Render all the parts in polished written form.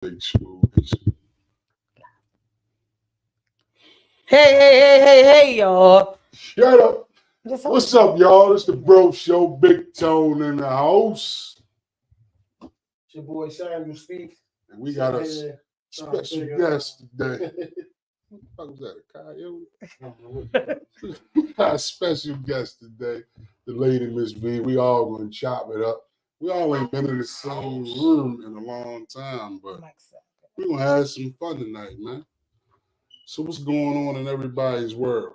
Big Smooth. Hey, y'all. Shut up. What's up, y'all? It's the Bro Show. Big Tone in the house. It's your boy Samuel Speaks. And we got a special guest today. What was that, a coyote? We got a special guest today, the lady Miss V. We all gonna chop it up. We all ain't been in the same room in a long time, but we're gonna have some fun tonight, man. So what's going on in everybody's world?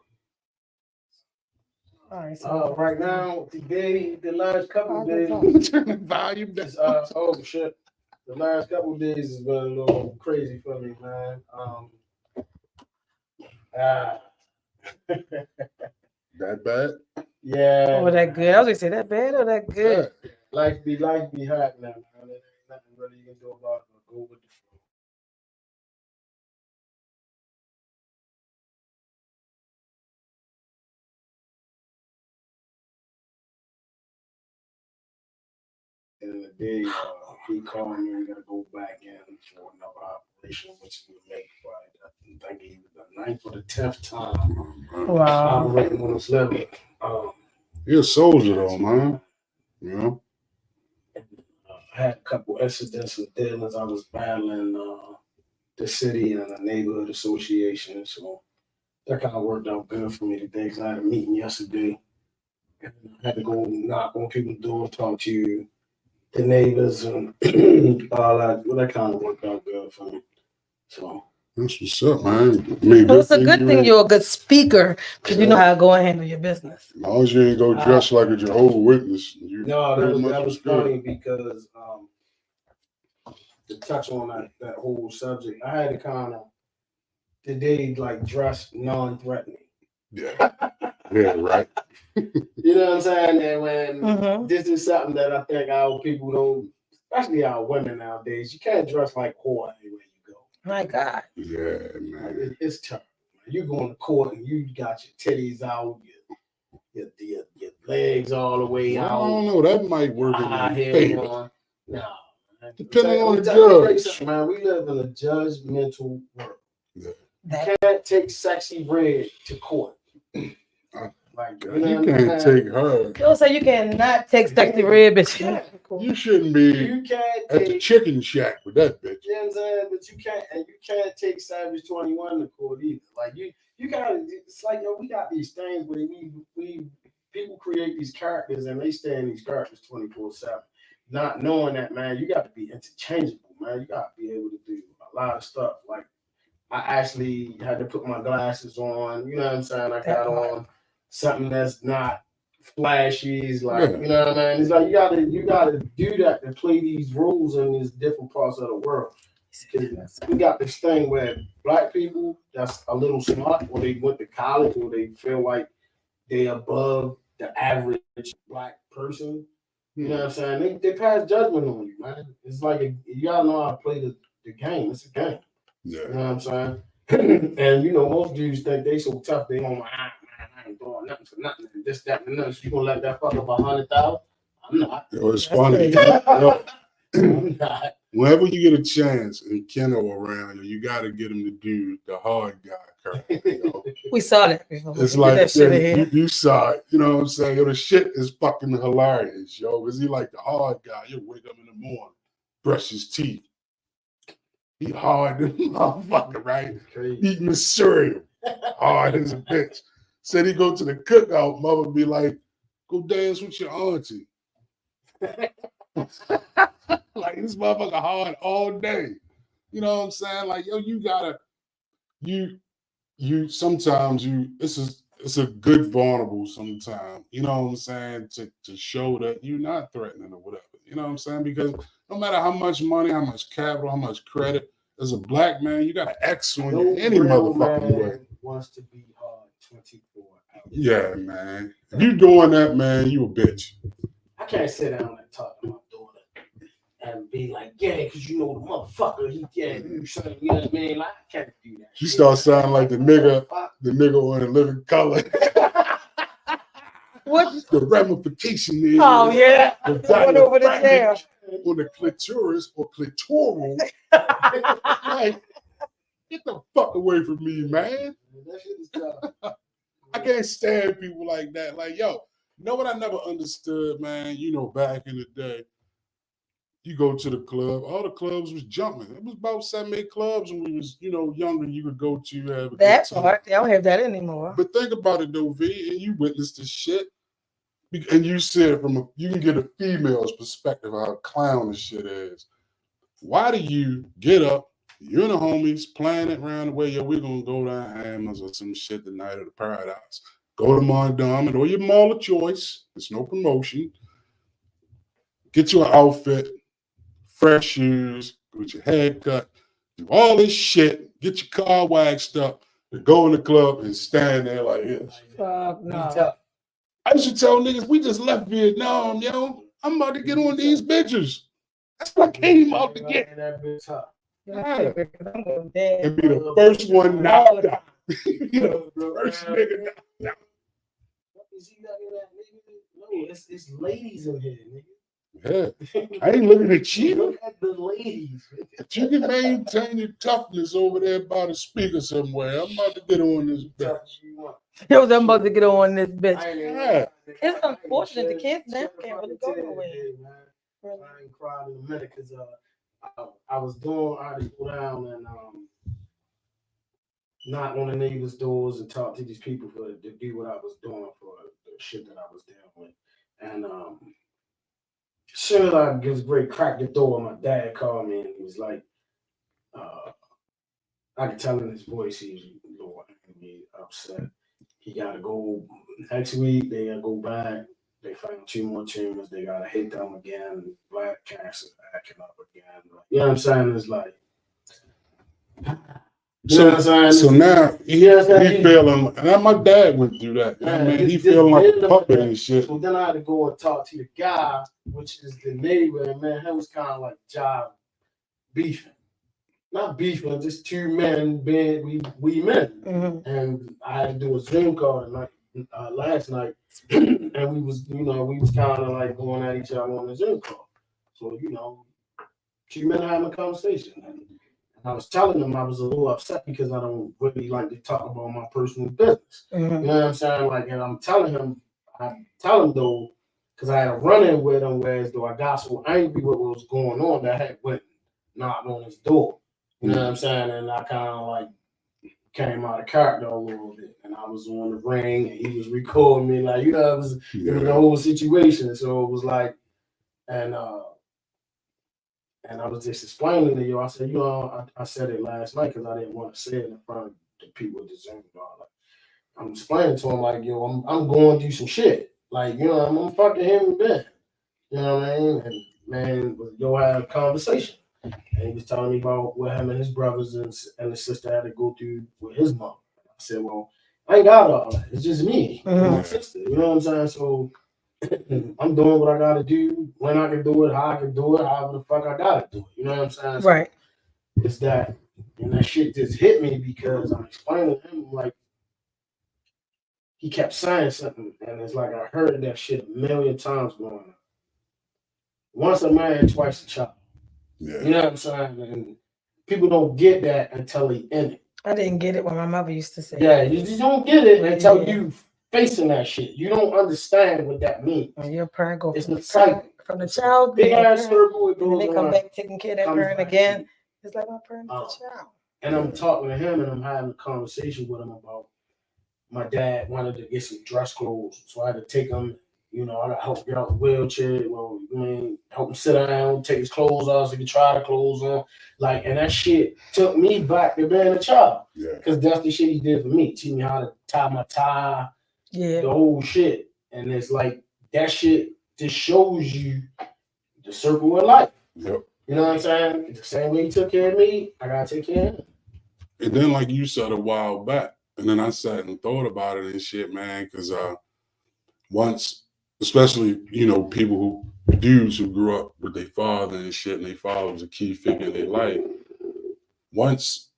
All right, so Right now, today, the last couple of days, Turn the volume down. oh shit, the last couple of days has been a little crazy for me, man. That bad? Yeah. Oh, that good. I was gonna say that bad or that good. Life be hot now, man. There ain't nothing really you can do about it but go with the flow. In the day, he called me. We gotta go back in for another operation, which we make by I think it was the 9th or the 10th time. Wow. Operating on this level. You're a soldier though, man. You know? I had a couple incidents with dealings. I was battling the city and the neighborhood association, so that kind of worked out good for me today. Cause I had a meeting yesterday, and I had to go knock on people's door, talk to the neighbors, and all that. Well, that kind of worked out good for me. So That's what's up, man. I mean, Well, it's a good thing you're a good speaker because you know how to go and handle your business. As long as you ain't go dressed like a Jehovah's Witness. No, that was funny because to touch on that whole subject, I had to kind of today like dress non-threatening. Yeah. Yeah, right. You know what I'm saying? And when this is something that I think our people don't, especially our women nowadays, you can't dress like whore anywhere you go. My God. Yeah, man. It's tough. You go on the court and you got your titties out, your legs all the way out. I don't know. That might work in my favor. No. Depending on the judge. Man, we live in a judgmental world. Yeah. You can't take sexy red to court. Like, you can't take her. Don't say you cannot take sexy red, bitch. You shouldn't be at the chicken shack with that bitch. You know what I'm saying? But you can't take Savage 21 to court either. Like you gotta. It's like we got these things where we people create these characters and they stay in these characters 24/7, not knowing that, man. You got to be interchangeable, man. You got to be able to do a lot of stuff. Like I actually had to put my glasses on. You know what I'm saying? I got on something that's not flashy, like you know what I mean. It's like you gotta do that to play these roles in these different parts of the world. We got this thing where black people that's a little smart, or they went to college, or they feel like they above the average black person. You know what I'm saying? They pass judgment on you, man. It's like you gotta know how to play the game. It's a game. Yeah. You know what I'm saying? And you know, most dudes think they so tough they don't. I ain't doing nothing for nothing. And this, that, and nothing. So you gonna let that fuck up 100,000? I'm not. Yo, it's funny. I'm not. Whenever you get a chance and Keno around, you got to get him to do the hard guy character. You know? We saw that before. It's like you saw it. You know what I'm saying? Yo, the shit is fucking hilarious, yo. Because he like the hard guy. You wake up in the morning, brush his teeth. He hard as a motherfucker, right? Eating the cereal. Hard as a bitch. Said he go to the cookout, mother be like, go dance with your auntie. Like this motherfucker hard all day. You know what I'm saying? Like, yo, you gotta, you sometimes it's a good vulnerable sometimes, you know what I'm saying, to show that you're not threatening or whatever. You know what I'm saying? Because no matter how much money, how much capital, how much credit, as a black man, you got an X on you any motherfucking way. Wants to be hard 24 hours. Yeah, man. If you doing that, man, you a bitch. I can't sit down and talk to my daughter and be like, yeah, because you know the motherfucker, you saying, you know what I mean? Like, I can't do that. You start sounding like the nigga on The Living Color. What the ramification is? Oh yeah, the one over the jail. on the clitoris or clitoral. Like, get the fuck away from me, man. That shit is tough. I can't stand people like that. Like, yo, you know what I never understood, man? You know, back in the day, you go to the club, all the clubs was jumping. It was about 7, 8 clubs when we was, you know, younger. You could go to have a good That time. part, they don't have that anymore. But think about it though, V, and you witnessed this shit. And you said you can get a female's perspective of how clown this shit is. Why do you get up, you and the homies planning it around the way, yo, we're gonna go down Hammers or some shit tonight at the Paradise. Go to Mondawmin or your mall of choice. It's no promotion. Get you an outfit, fresh shoes, get your hair cut, do all this shit, get your car waxed up, and go in the club and stand there like this. Fuck no. I used to tell niggas, we just left Vietnam, yo. I'm about to get on these bitches. That's what I came out to get. That bitch up. I'm going dead. And be the first one knocked out. You know, the first nigga knocked out. Is he looking at nigga? No, it's ladies in here, nigga. Yeah. I ain't looking at you. Look at the ladies. If you can maintain your toughness over there by the speaker somewhere, I'm about to get on this bitch. Yo, I'm about to get on this bitch. Yeah. It's unfortunate the kids now can't really go nowhere. I ain't cried in a minute because I had to go down and knock on the neighbors' doors and talk to these people to do what I was doing for the shit that I was dealing with. And soon as I just great cracked the door, my dad called me and he was like, I could tell in his voice he was a little angry, upset. He gotta go next week, they gotta go back. They found 2 more tumors, they gotta hit them again, black cancer acting up again. You know what I'm saying? It's like you know what I'm saying? So now he feeling, and my dad went through that. You know what I mean? He feeling like a puppet and shit. So then I had to go and talk to the guy, which is the neighbor, and man, that was kind of like job beefing. Not beefing, just 2 men being we men. Mm-hmm. And I had to do a Zoom call tonight, last night, and we was kind of like going at each other on the Zoom call. So 2 men having a conversation. And I was telling them I was a little upset because I don't really like to talk about my personal business. Mm-hmm. You know what I'm saying? Like, and I tell him though, because I had a run-in with him, whereas though I got so angry with what was going on that I had went knocked on his door. You know what I'm saying? And I kind of like came out of character a little bit, and I was on the ring, and he was recording me, like it was the whole situation. So it was like, and I was just explaining to you. I said, I said it last night because I didn't want to say it in front of the people at the Zoom. Like, I'm explaining to him like, I'm going through some shit. Like, I'm fucking him Ben. You know what I mean? And man, had a conversation. And he was telling me about what him and his brothers and his sister had to go through with his mom. I said, well, I ain't got all that. It's just me and my sister. You know what I'm saying? So I'm doing what I got to do, when I can do it, how I can do it, however the fuck I got to do it. You know what I'm saying? So right. It's that, and that shit just hit me because I'm explaining to him, like, he kept saying something, and it's like I heard that shit a million times growing up. Once a man, twice a child. Yeah. You know what I'm saying? And people don't get that until they in it. I didn't get it when my mother used to say. Yeah, you just don't get it until you facing that shit. You don't understand what that means. When your parent go from the child, big ass circle, it goes and they come back taking care of that parent again. It's like my parent's a child. And I'm talking to him, and I'm having a conversation with him about my dad wanted to get some dress clothes, so I had to take him. I got to help get out the wheelchair. Well, help him sit down, take his clothes off so he can try the clothes on. Like, and that shit took me back to being a child. Yeah. Because that's the shit he did for me. Teach me how to tie my tie. Yeah. The whole shit. And it's like, that shit just shows you the circle of life. Yep. You know what I'm saying? The same way he took care of me, I got to take care of him. And then, like you said a while back, and then I sat and thought about it and shit, man, because once, especially, people dudes who grew up with their father and shit, and their father was a key figure in their life. Once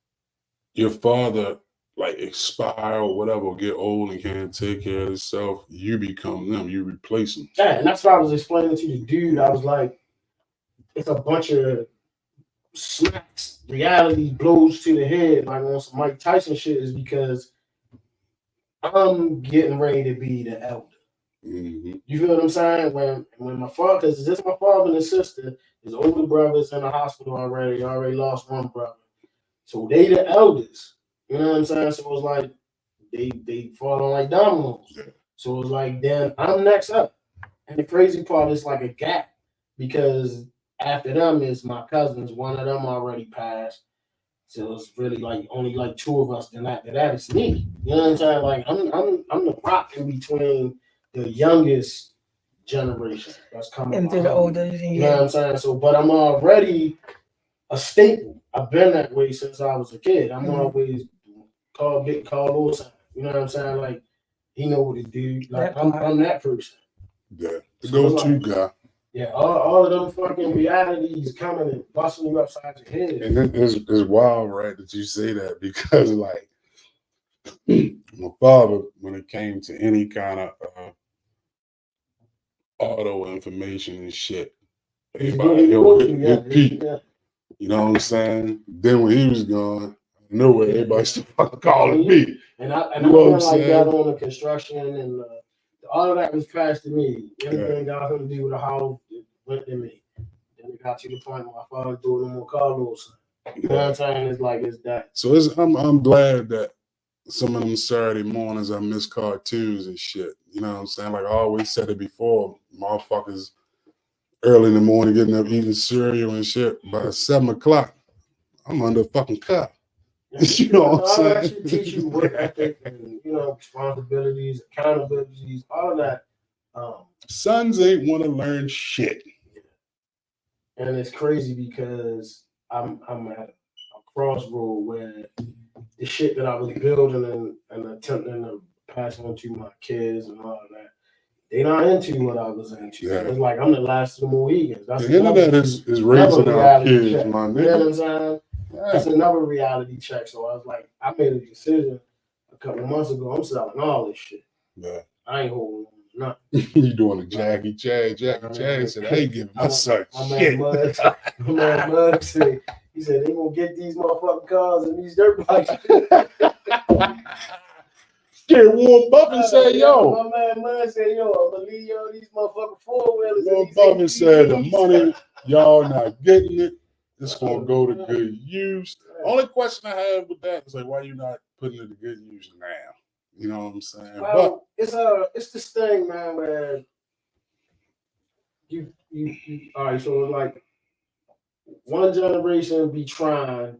your father, like, expire or whatever, or get old and can't take care of himself, you become them. You replace them. Yeah, and that's what I was explaining to the dude. I was like, it's a bunch of smacks, reality blows to the head, like on some Mike Tyson shit, is because I'm getting ready to be the elder. Mm-hmm. You feel what I'm saying? When my father, because it's just my father and his sister, his older brother's in the hospital already. Already lost one brother, so they the elders. You know what I'm saying? So it's like they falling like dominoes. So it's like then I'm next up, and the crazy part is like a gap because after them is my cousins. One of them already passed. So it's really like only like two of us. Then after that, it's me. You know what I'm saying? Like I'm the rock in between the youngest generation that's coming Into the behind older, me. You know what yeah. I'm saying? So, but I'm already a staple. I've been that way since I was a kid. I'm always called big, called little son. You know what I'm saying? Like he know what to do. Like I'm that person. Yeah, the So it's go-to like, guy. yeah, all of them fucking realities coming and busting you upside your head. And it's wild, right, that you say that because, like, my father, when it came to any kind of auto information and shit, he'll peep. Yeah. You know what I'm saying? Then when he was gone, nowhere everybody started calling me. And I've You know what been I'm like saying? that on the construction and all of that was passed to me. Anything got something to do with the house, it went to me. Then it got to the point where my father doing no more Carlos. You know what I'm saying? It's like it's that. So I'm glad that some of them Saturday mornings I miss cartoons and shit. You know what I'm saying? Like I always said it before, motherfuckers early in the morning getting up eating cereal and shit. By 7 o'clock, I'm under a fucking car. You know what I'm saying? All that should teach you work ethic and responsibilities, accountabilities, all of that. Sons ain't want to learn shit. And it's crazy because I'm at a crossroad where the shit that I was building and attempting to pass on to my kids and all of that, they not into what I was into. Yeah. It's like I'm the last of the Mohegans. That's The internet is raising our kids, check. my You know what nigga. I'm saying? Yeah. That's another reality check. So I was like, I made a decision a couple of months ago. I'm selling all this shit. Yeah. I ain't holding on to nothing. You doing the Jackie Chan said, I ain't giving my son shit. My man Mud said, he said, they gonna get these motherfucking cars and these dirt bikes. Shit, Warren Buffett said, yo. My man Mud said, yo, I'm gonna leave y'all these motherfucking four-wheelers. Warren Buffett said, the money, y'all not getting it. It's gonna go to good use. Only question I have with that is like, why you not putting it to good use now? You know what I'm saying? Well, it's this thing, man, where you all right, so it's like one generation be trying,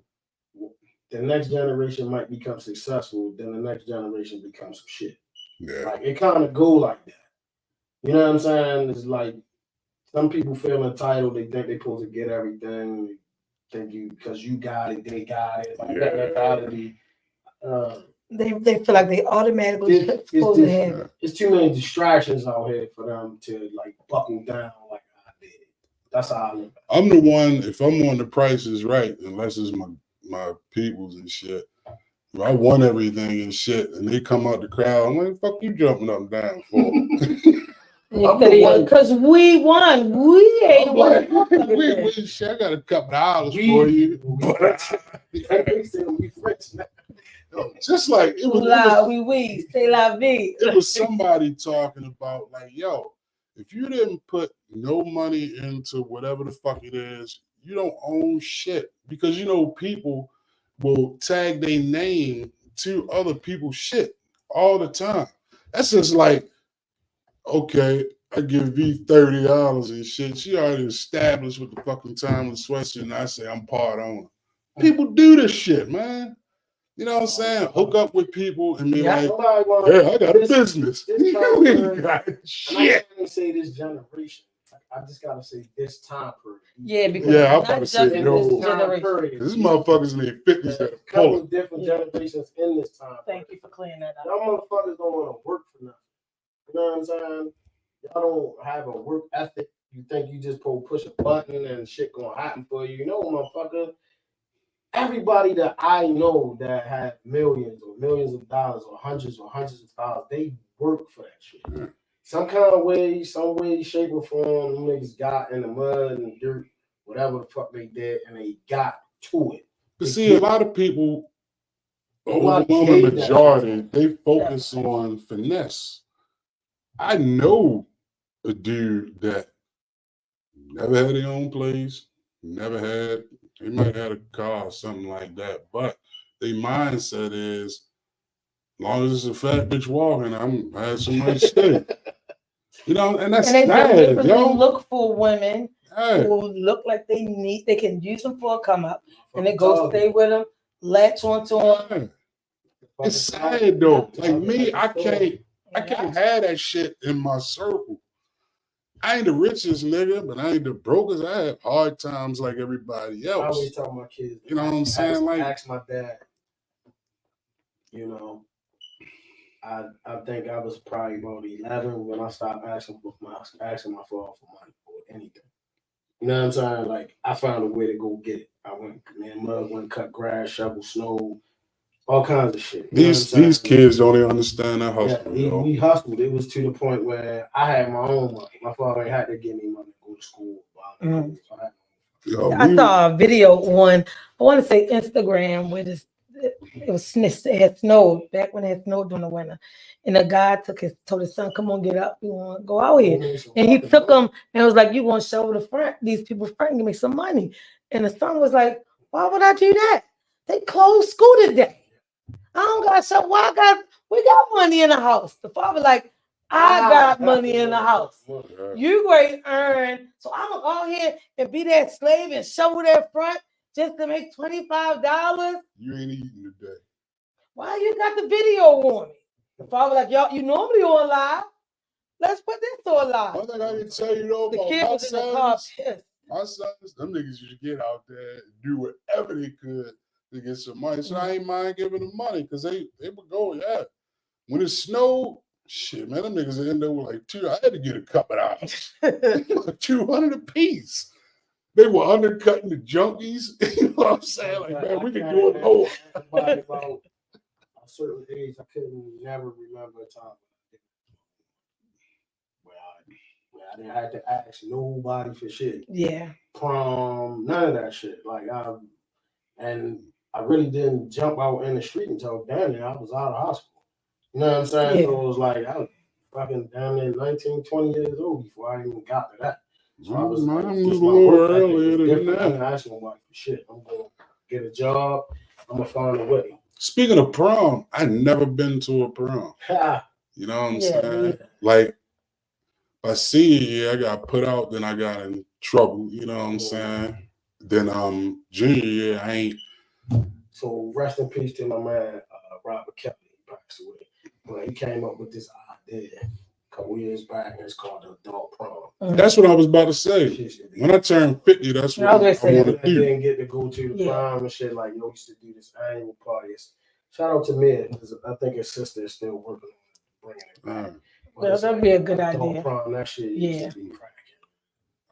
the next generation might become successful, then the next generation becomes some shit. Yeah. Like it kind of go like that. You know what I'm saying? It's like some people feel entitled, they think they're supposed to get everything. They think you because you got it, they got it. Like that mentality. They feel like they automatically supposed to have it. It's too many distractions out here for them to like buckle down like I did. That's how I look at it. I'm the one, if I'm on The Price Is Right, unless it's my peoples and shit, if I want everything and shit, and they come out the crowd, I'm like, fuck you jumping up and down for? Because we won. We ain't like, wait, shit, I got a couple of $1 for you. We French now. Just like it was somebody talking about like, yo, if you didn't put no money into whatever the fuck it is, you don't own shit. Because people will tag their name to other people's shit all the time. That's just like, okay, I give V $30 and shit. She already established with the fucking timeless sweatshirt, and I say I'm part owner. People do this shit, man. You know what I'm saying? Hook up with people and be like, hey, I got a business. You ain't got shit. I can't say this generation. I just gotta say this time period. Yeah, because I'm about to say this generation. This motherfuckers in their 50s that are a couple pulling. different generations in this time. Thank you for clearing that up. Y'all motherfuckers don't want to work for nothing. You know what I'm saying? Y'all don't have a work ethic. You think you just push a button and shit gonna happen for you. You know, motherfucker. Everybody that I know that had millions of dollars or hundreds of dollars, they work for that shit. Some kind of way, some way, shape, or form, them niggas got in the mud and the dirt whatever the fuck they did, and they got to it. But see, a lot of people, overwhelming majority, they focus on finesse. I know a dude that never had their own place, they might have had a car or something like that, but their mindset is, as long as it's a fat bitch walking, I had somewhere to stay. You know, and that's and they sad, yo. look for women Hey. who look like they can use them for a come up, and they go stay with them, latch onto them. It's sad though. Like me, I can't have that shit in my circle. I ain't the richest nigga, but I ain't the brokest. I have hard times like everybody else. I always tell my kids, you know what I'm saying? Ask my dad. You know, I think I was probably about 11 when I stopped asking my father for money or anything. You know what I'm saying? Like, I found a way to go get it. Me and Mug went cut grass, shovel snow, all kinds of shit. These kids don't even understand that hustle. Yeah, we hustled. It was to the point where I had my own money. My father had to give me money to go to school. I saw a video on, I want to say Instagram, where it had snowed back when it had snowed during the winter, and a guy told his son, "Come on, get up, we want to go out here." And he took him and was like, "You gonna show the front? These people front and give me some money." And the son was like, "Why would I do that? They closed school today. I don't got so we got money in the house." The father like, "I got money in the house. You great earn, so I'm gonna go out here and be that slave and shovel that front just to make $25. You ain't eating today. Why you got the video on me?" The father like, "Y'all, you normally on live. Let's put this on live." One thing I can tell you though, the kid was in the car pissed. My sons, them niggas used to get out there and do whatever they could to get some money. So I ain't mind giving them money because they would go, yeah. When it snowed, shit, man, them niggas end up with like I had to get a couple of dollars. $200 a piece. They were undercutting the junkies. You know what I'm saying? Like, man, we can do it lower. About a certain age, I couldn't never remember a time where I didn't have to ask nobody for shit. Yeah. Prom, none of that shit. And I really didn't jump out in the street until damn near I was out of hospital. You know what I'm saying? Yeah. So it was like I was fucking damn near 19, 20 years old before I even got to that. So I was mine like, was a little earlier than I that. didn't ask nobody for shit. I'm gonna get a job. I'm gonna find a way. Speaking of prom, I never been to a prom. You know what I'm saying? Yeah. Like, my senior year, I got put out, then I got in trouble. You know what I'm saying? Then junior year, I ain't. So rest in peace to my man Robert Kelly. He passed away. But he came up with this idea a couple years back, and it's called the adult prom. That's what I was about to say. When I turned 50, that's what I want to do. I didn't get to go to the prom and shit. Like, yo, used to do this annual parties. Shout out to Mid, because I think his sister is still working on bringing it back. That'd be a good idea. Prom, that shit used to be cracking.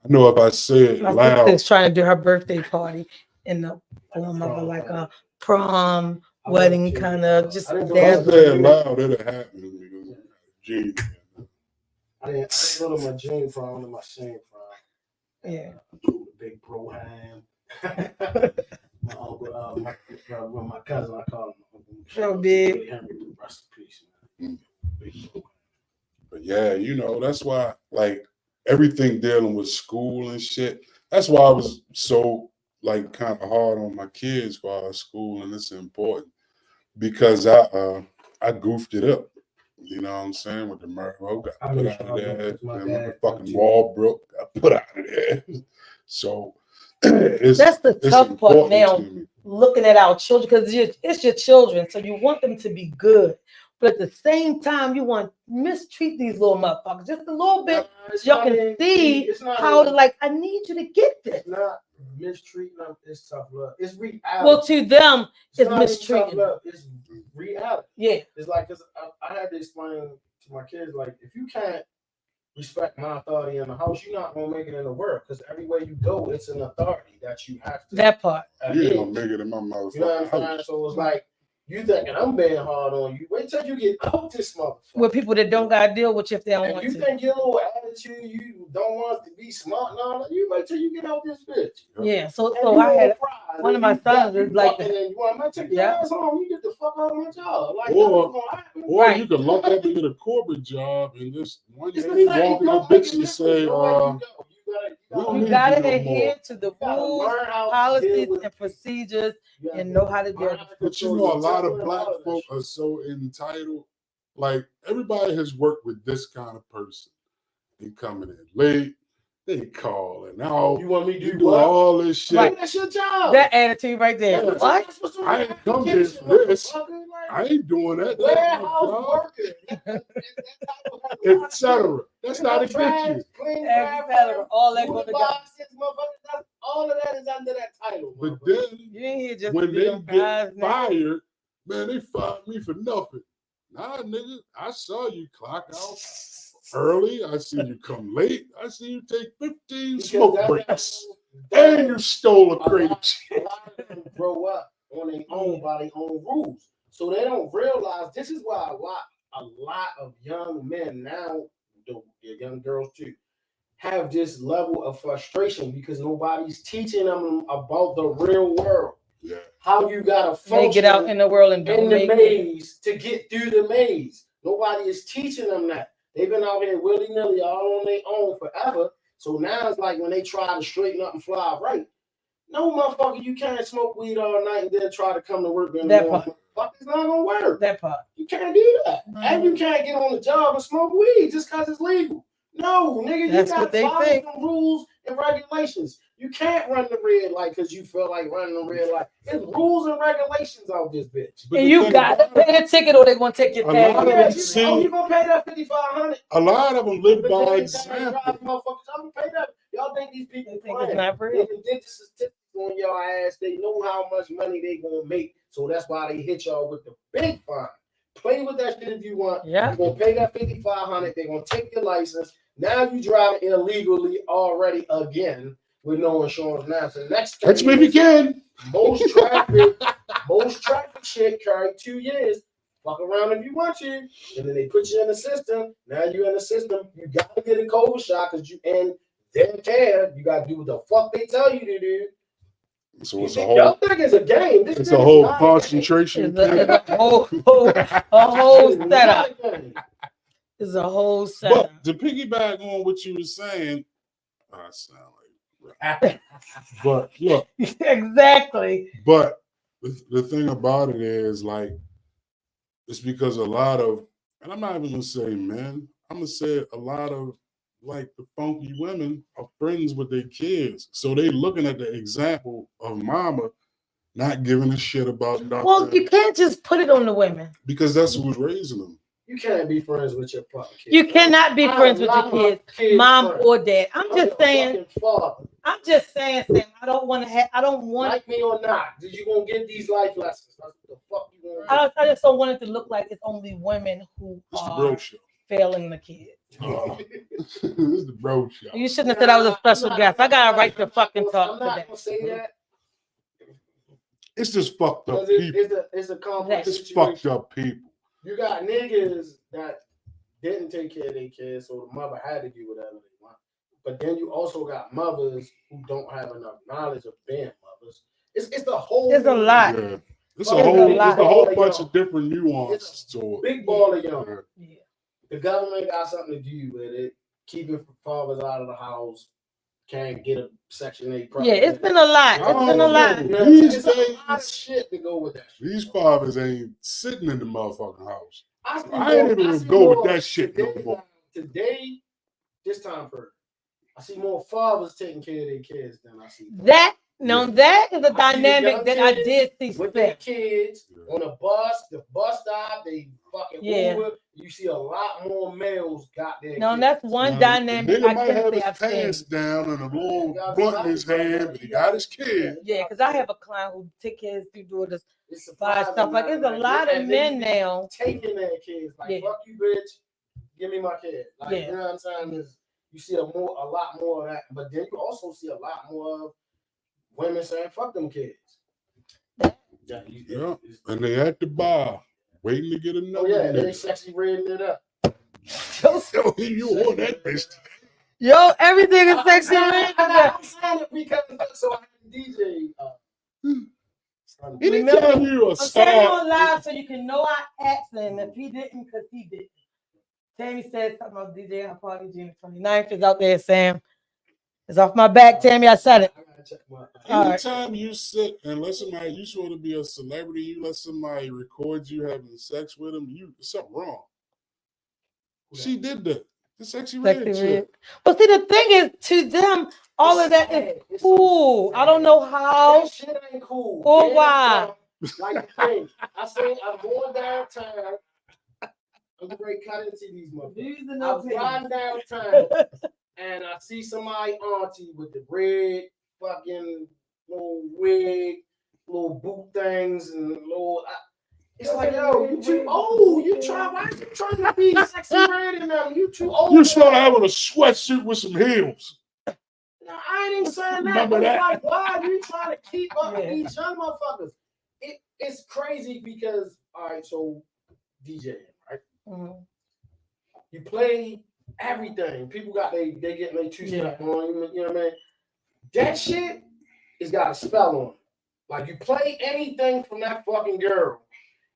I know if I say it my loud. sister's trying to do her birthday party in the form of like a prom wedding kind of just If I say it loud, it'll happen. Gee. I didn't go to my June prom, to my senior prom. Yeah. The big bro ham. My uncle, my cousin, I call him my uncle. So big. Rest in peace, man. But yeah, you know, that's why, like, everything dealing with school and shit, that's why I was so, like, kind of hard on my kids for our school, and it's important because I goofed it up. You know what I'm saying? With the Mervo, got put out of there. And when the fucking wall broke, got put out of there. So that's the tough part now, looking at our children, because it's your children, so you want them to be good. But at the same time, you want to mistreat these little motherfuckers just a little bit. Y'all can see how to, like, I need you to get this. It's not mistreating them, it's tough love. It's reality. Well, to them, it's mistreating. It's reality. Yeah. It's like, cause I had to explain to my kids, like, if you can't respect my authority in the house, you're not gonna make it in the world. Because everywhere you go, it's an authority that you have to. That part. You ain't gonna make it in my mouth. You know what I'm saying? So it's like, You thinking I'm being hard on you? Wait till you get out this motherfucker. With people that don't gotta deal with you if they don't And want you to. think your little attitude, you don't want to be smart and all that. You wait till you get out this bitch. Yeah, so And you I had all fried, one of and my you got- sons you is like fucking that. and you want to take your Yeah. ass home. You get the fuck out of my job. Like, Or- that ain't gonna happen. Or Right. you can look up and get a corporate job and just one It's day the you same. walk in Don't the make bitch it and different. say, No way you go. we don't You need gotta you no adhere more. to the gotta rules, learn how to policies, deal with- and procedures, you gotta and know how to deal learn with how to But you control know, a your lot temper of and black all that folk shit. are so entitled. Like everybody has worked with this kind of person. They coming in late, they calling out, You want me to you do doing what? all this shit. Right. That's your job. that attitude right there. Yeah. What? I ain't come here for this. I ain't doing that. That's my Warehouse job, worker, etc. That's not a trash, good clean Etc. All that go together. all of that is under that title. But motherfucker. then You ain't here just when to they be them guys, get man. fired, man, they fired me for nothing. Nah, nigga, I saw you clock out early. I see you come late. I see you take 15 Because smoke that- breaks. And you stole a a crate. lot of them grow up on their own by their own rules, so they don't realize. This is why a lot of young men now, the young girls too, have this level of frustration because nobody's teaching them about the real world. Yeah. How you gotta They function get out in the world and in don't the make it. maze to get through the maze. Nobody is teaching them that. They've been out here willy-nilly all on their own forever. So now it's like when they try to straighten up and fly right. No, motherfucker, you can't smoke weed all night and then try to come to work in the That morning. Fuck, it's not gonna work. That part. You can't do that. Mhm. And you can't get on the job and smoke weed just because it's legal. No, nigga, That's you what got they to follow think. some rules and regulations. You can't run the red light because you feel like running the red light. There's rules and regulations out this bitch. But And the you thing gotta about it, pay a ticket or they're gonna take your A tag. lot of away. them You see- gonna pay that $5,500? a lot of them live by example. Motherfuckers, I'm gonna pay that. Y'all think these people They think playing? it's not They real. can get the certificate on your ass. They know how much money they gonna make, so that's why they hit y'all with the big fine. Play with that shit if you want. Yeah. You're gonna pay that $5,500. They're gonna take your license. Now you driving illegally already again with no insurance. Now, so the next Catch me if you can. most traffic shit carry 2 years. Fuck around if you want to, and then they put you in the system. Now you're in the system. You gotta get a COVID shot because you in their care. You gotta do what the fuck they tell you to do. So You it's a think, y'all whole, think it's a game? This it's shit a is whole not a game. concentration. It's a camp. whole This is not setup. a game. It's a whole setup. But to piggyback on what you were saying, I sound like, but look, Exactly. but the thing about it is like, it's because a lot of, and I'm not even gonna say men, I'm gonna say a lot of like the funky women are friends with their kids. So they looking at the example of mama not giving a shit about nothing. Well, you can't just put it on the women. Because that's who's raising them. You can't be friends with your fucking kids. You cannot be I am friends with not your my kids, mom friend. or dad. I'm your just saying. fucking father. I'm just saying, Sam. I don't want to have. I don't want. Like me or not, did you gonna get these life lessons? That's what the fuck you gonna I just don't want it to look like it's only women who It's the are bro show. failing the kids. This is the bro show. You shouldn't have said I was a special guest. I got a right to fucking talk I'm not today. gonna say that. It's just fucked up Because people. it's a complex It's situation. fucked up people. You got niggas that didn't take care of their kids, so the mother had to do whatever they want. But then you also got mothers who don't have enough knowledge of being mothers. It's the whole. It's a lot. Yeah. It's Well, a whole, it's a it's a lot. whole bunch of different nuances It's to it. Big ball of young. Yeah. Yeah. The government got something to do with it. Keeping fathers out of the house. Can't get a Section 8 Yeah, it's been a lot. It's been a lot. Yeah. These It's a days- lot of shit to go with that. These fathers ain't sitting in the motherfucking house. I see I ain't more- even see go with more that shit no today, more. Today, this time period, I see more fathers taking care of their kids than I see That is a I see the dynamic young that I kids did see with their split. kids Yeah. on the bus stop, they fucking Yeah. Uber. You see a lot more males got their No, kids. that's one Now, dynamic the nigga I might can have say his I've pants seen. down and a long blunt in his hand, but he got his kid. Yeah, because I have a client who take care of his two daughters, It's buy surprising stuff like now, it's a like, lot of and they men be now. taking their kids like Yeah. fuck you, bitch. Give me my kid. Like Yeah. you know what I'm saying? You see a lot more of that, but then you also see a lot more of women saying fuck them kids. Yeah, Yeah. And they at the bar waiting to get another. Oh yeah, they nigga. sexy reading it up. Yo, you on that bitch? Yo, everything is sexy. I'm saying it because so I can DJ. Anytime you a I'm saying it on star, live so you can know our accent. If he didn't, because he didn't. Tammy said something about DJ on Party June 29th is out there, Sam. It's off my back, Tammy. I said it. I gotta check my. All right. anytime you sit and let somebody, you supposed to be a celebrity, you let somebody record you having sex with them, something wrong. She did that. The sexy red Sexy chick. red. But see, the thing is, to them, all of that is cool. I don't know how. That shit ain't cool. Or Yeah, why. Like the thing, I say I'm going downtown. I'm going to cut into these motherfuckers. I'm riding downtown and I see somebody auntie with the red fucking little wig, little boot things, and little. It's like, yo, you too old. Why you trying to be sexy red in them? You too old. You supposed to have on a sweatsuit with some heels. No, I ain't even saying that. Remember But it's that? like, why are you trying to keep up with Yeah. these young motherfuckers? It's crazy because, all right, so DJ, right? Mhm. You play everything. People got they getting their two-step on, you know what I mean? That shit has got a spell on it. Like you play anything from that fucking girl,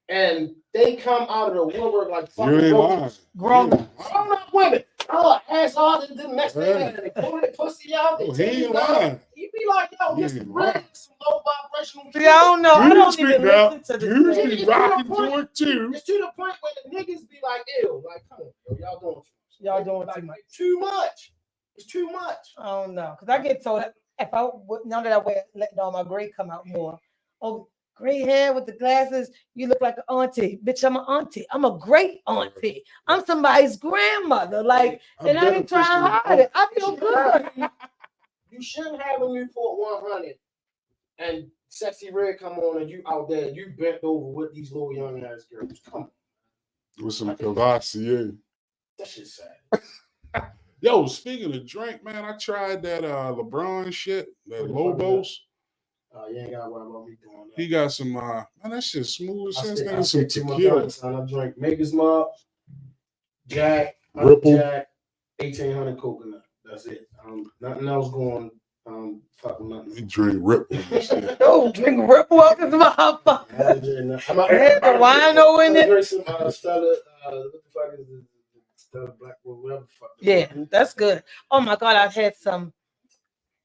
and they come out of the woodwork like You fucking ain't lying. roaches. Grown. Grown up women. Oh, ass hard and the next thing they pull their pussy out. Oh, They he take ain't it down. lying. You be like, yo, He this ain't really lying. some low vibrational See, I don't know. I Dudes don't be even now- listen to this. Dudes shit. be It's rocking to the to it too. It's to the point where the niggas be like, ew, like, come on, yo, y'all doing too much. Y'all doing Like, too much. Too much. It's too much. I don't know, because I get told now that I wear letting all my gray come out more. Oh, gray hair with the glasses, you look like an auntie. Bitch, I'm an auntie. I'm a great auntie. I'm somebody's grandmother. Like, and I ain't trying to hide it. I feel good. You shouldn't have a Newport 100 and Sexy Red come on and you out there, you bent over with these little young ass girls. Come on. With some Cavassier. That shit's sad. Yo, speaking of drink, man, I tried that LeBron shit, that Lobos. You ain't gotta worry about me doing that. He got some man, that shit smooth I as stick- hell. I Some stick to my tequila. guns, son. I drink Maker's Mark, Jack, Ripple. Jack, 1800 coconut. That's it. Nothing else going. Fucking He nothing. drink Ripple and shit. Oh, drink Ripple up this motherfucker. Had the wino in it. Drink some Stella. What the fuck is it? Stella Blackwood, whatever the fuck. Yeah, that's good. Oh my God, I've had some,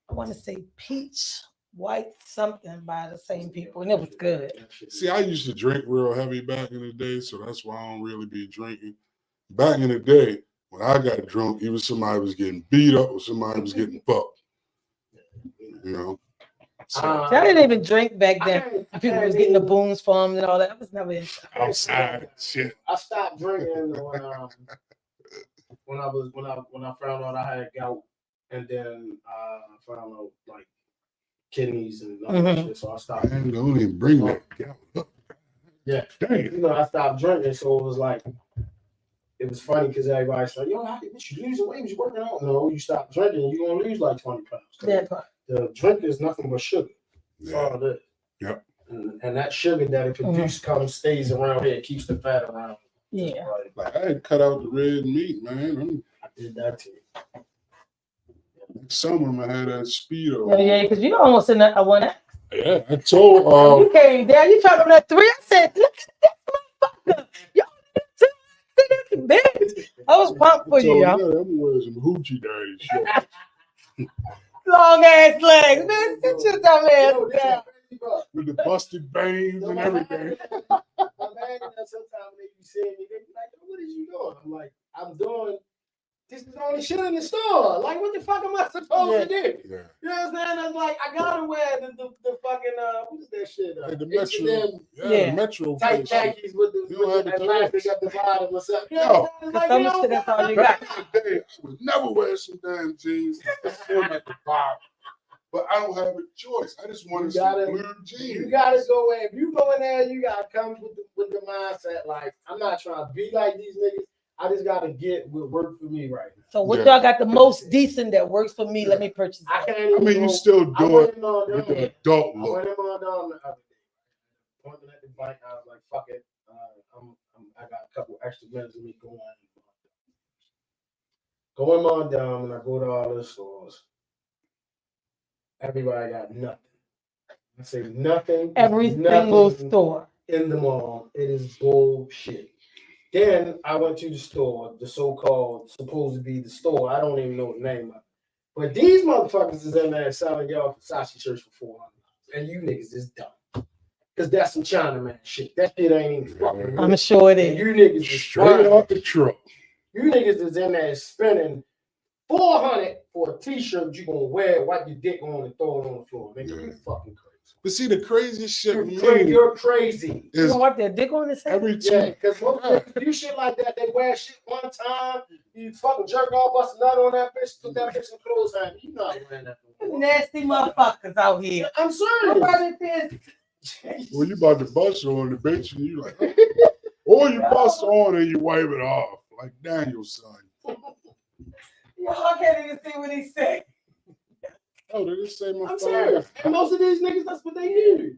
I want to say peach, white something by the same people, and it was good. See, I used to drink real heavy back in the day, so that's why I don't really be drinking. Back in the day, when I got drunk, either somebody was getting beat up or somebody was getting fucked. You know? So, I didn't even drink back then. People was getting the booms from them and all that. I was never in. outside shit. I stopped drinking when I found out I had gout, and then I found out like kidneys and all that shit. So I stopped. Man, don't even bring that gal up. Yeah, Damn. I stopped drinking, so it was like, it was funny because everybody's like, yo, how did you losing weight? You working out? No, you stop drinking, you're gonna lose like 20 pounds. That part. The drink is nothing but sugar. That's all it is. Yep. And that sugar that it produces stays around here, keeps the fat around. Yeah. Like, I had cut out the red meat, man. I did that too. Next summer, I had that Speedo. Yeah, because you almost in that one. Yeah, I told You came down, you tried on that 3. I said, look at this motherfucker. Y'all bitch. I was pumped for you, y'all. Yeah, I'm wearing some hoochie daddy shit. Long ass legs, man. Sit your dumb ass down. With the busted veins and everything. My man, sometimes they be saying me, they be like, what is you doing? I'm like, I'm doing, this is the only shit in the store. Like, what the fuck am I supposed to do? Yeah. You know what I'm saying? It's like, I gotta wear the fucking, what is that shit? Like the H&M Metro. Yeah. The Metro. tight face. khakis with You don't have the a elastic choice. at the bottom or something. You Yo, know what I'm saying? It's like, some you shit, don't that's all you Back got. in the day, I would never wear some damn jeans. Them at the bottom. But I don't have a choice. I just wanted You gotta- some blue jeans. You gotta go in. If you go in there, you gotta come with the mindset. Like, I'm not trying to be like these niggas. I just gotta get what work for me right now. So what Yeah. y'all got the most decent that works for me? Let me purchase I that. can't I even mean, you go- still I do went it in on with them. the adult I look. went in on them the other day. pointing at the bike. I was like, fuck it. I got a couple extra minutes of me going. Go in Mondale and I go to all the stores. Everybody got nothing. I say nothing. Every single store in the mall. It is bullshit. Then I went to the store, the so-called supposed to be the store. I don't even know the name of it. But these motherfuckers is in there selling y'all Versace shirts for $400. And you niggas is dumb. Because that's some Chinaman shit. That shit ain't even fucking real. I'm sure it And is. you niggas is Straight off the truck. You niggas is in there spending $400 for a t-shirt you gonna wear, wipe your dick on and throw it on the floor. Nigga, you fucking crazy. But see, the crazy shit You're crazy. You gonna wipe that dick on his head? Every time, because most people do shit like that. They wear shit one time, you fucking jerk off, bust a nut on that bitch, put that bitch in clothes hang. You not wearing that. Nasty motherfuckers out here. I'm serious. Well, you about to bust on the bitch and you like, or you bust on and you wipe it off like Daniel's son. Yo, I can't even see what he said. Oh, they just say my I'm phone. serious. And most of these niggas, that's what they do.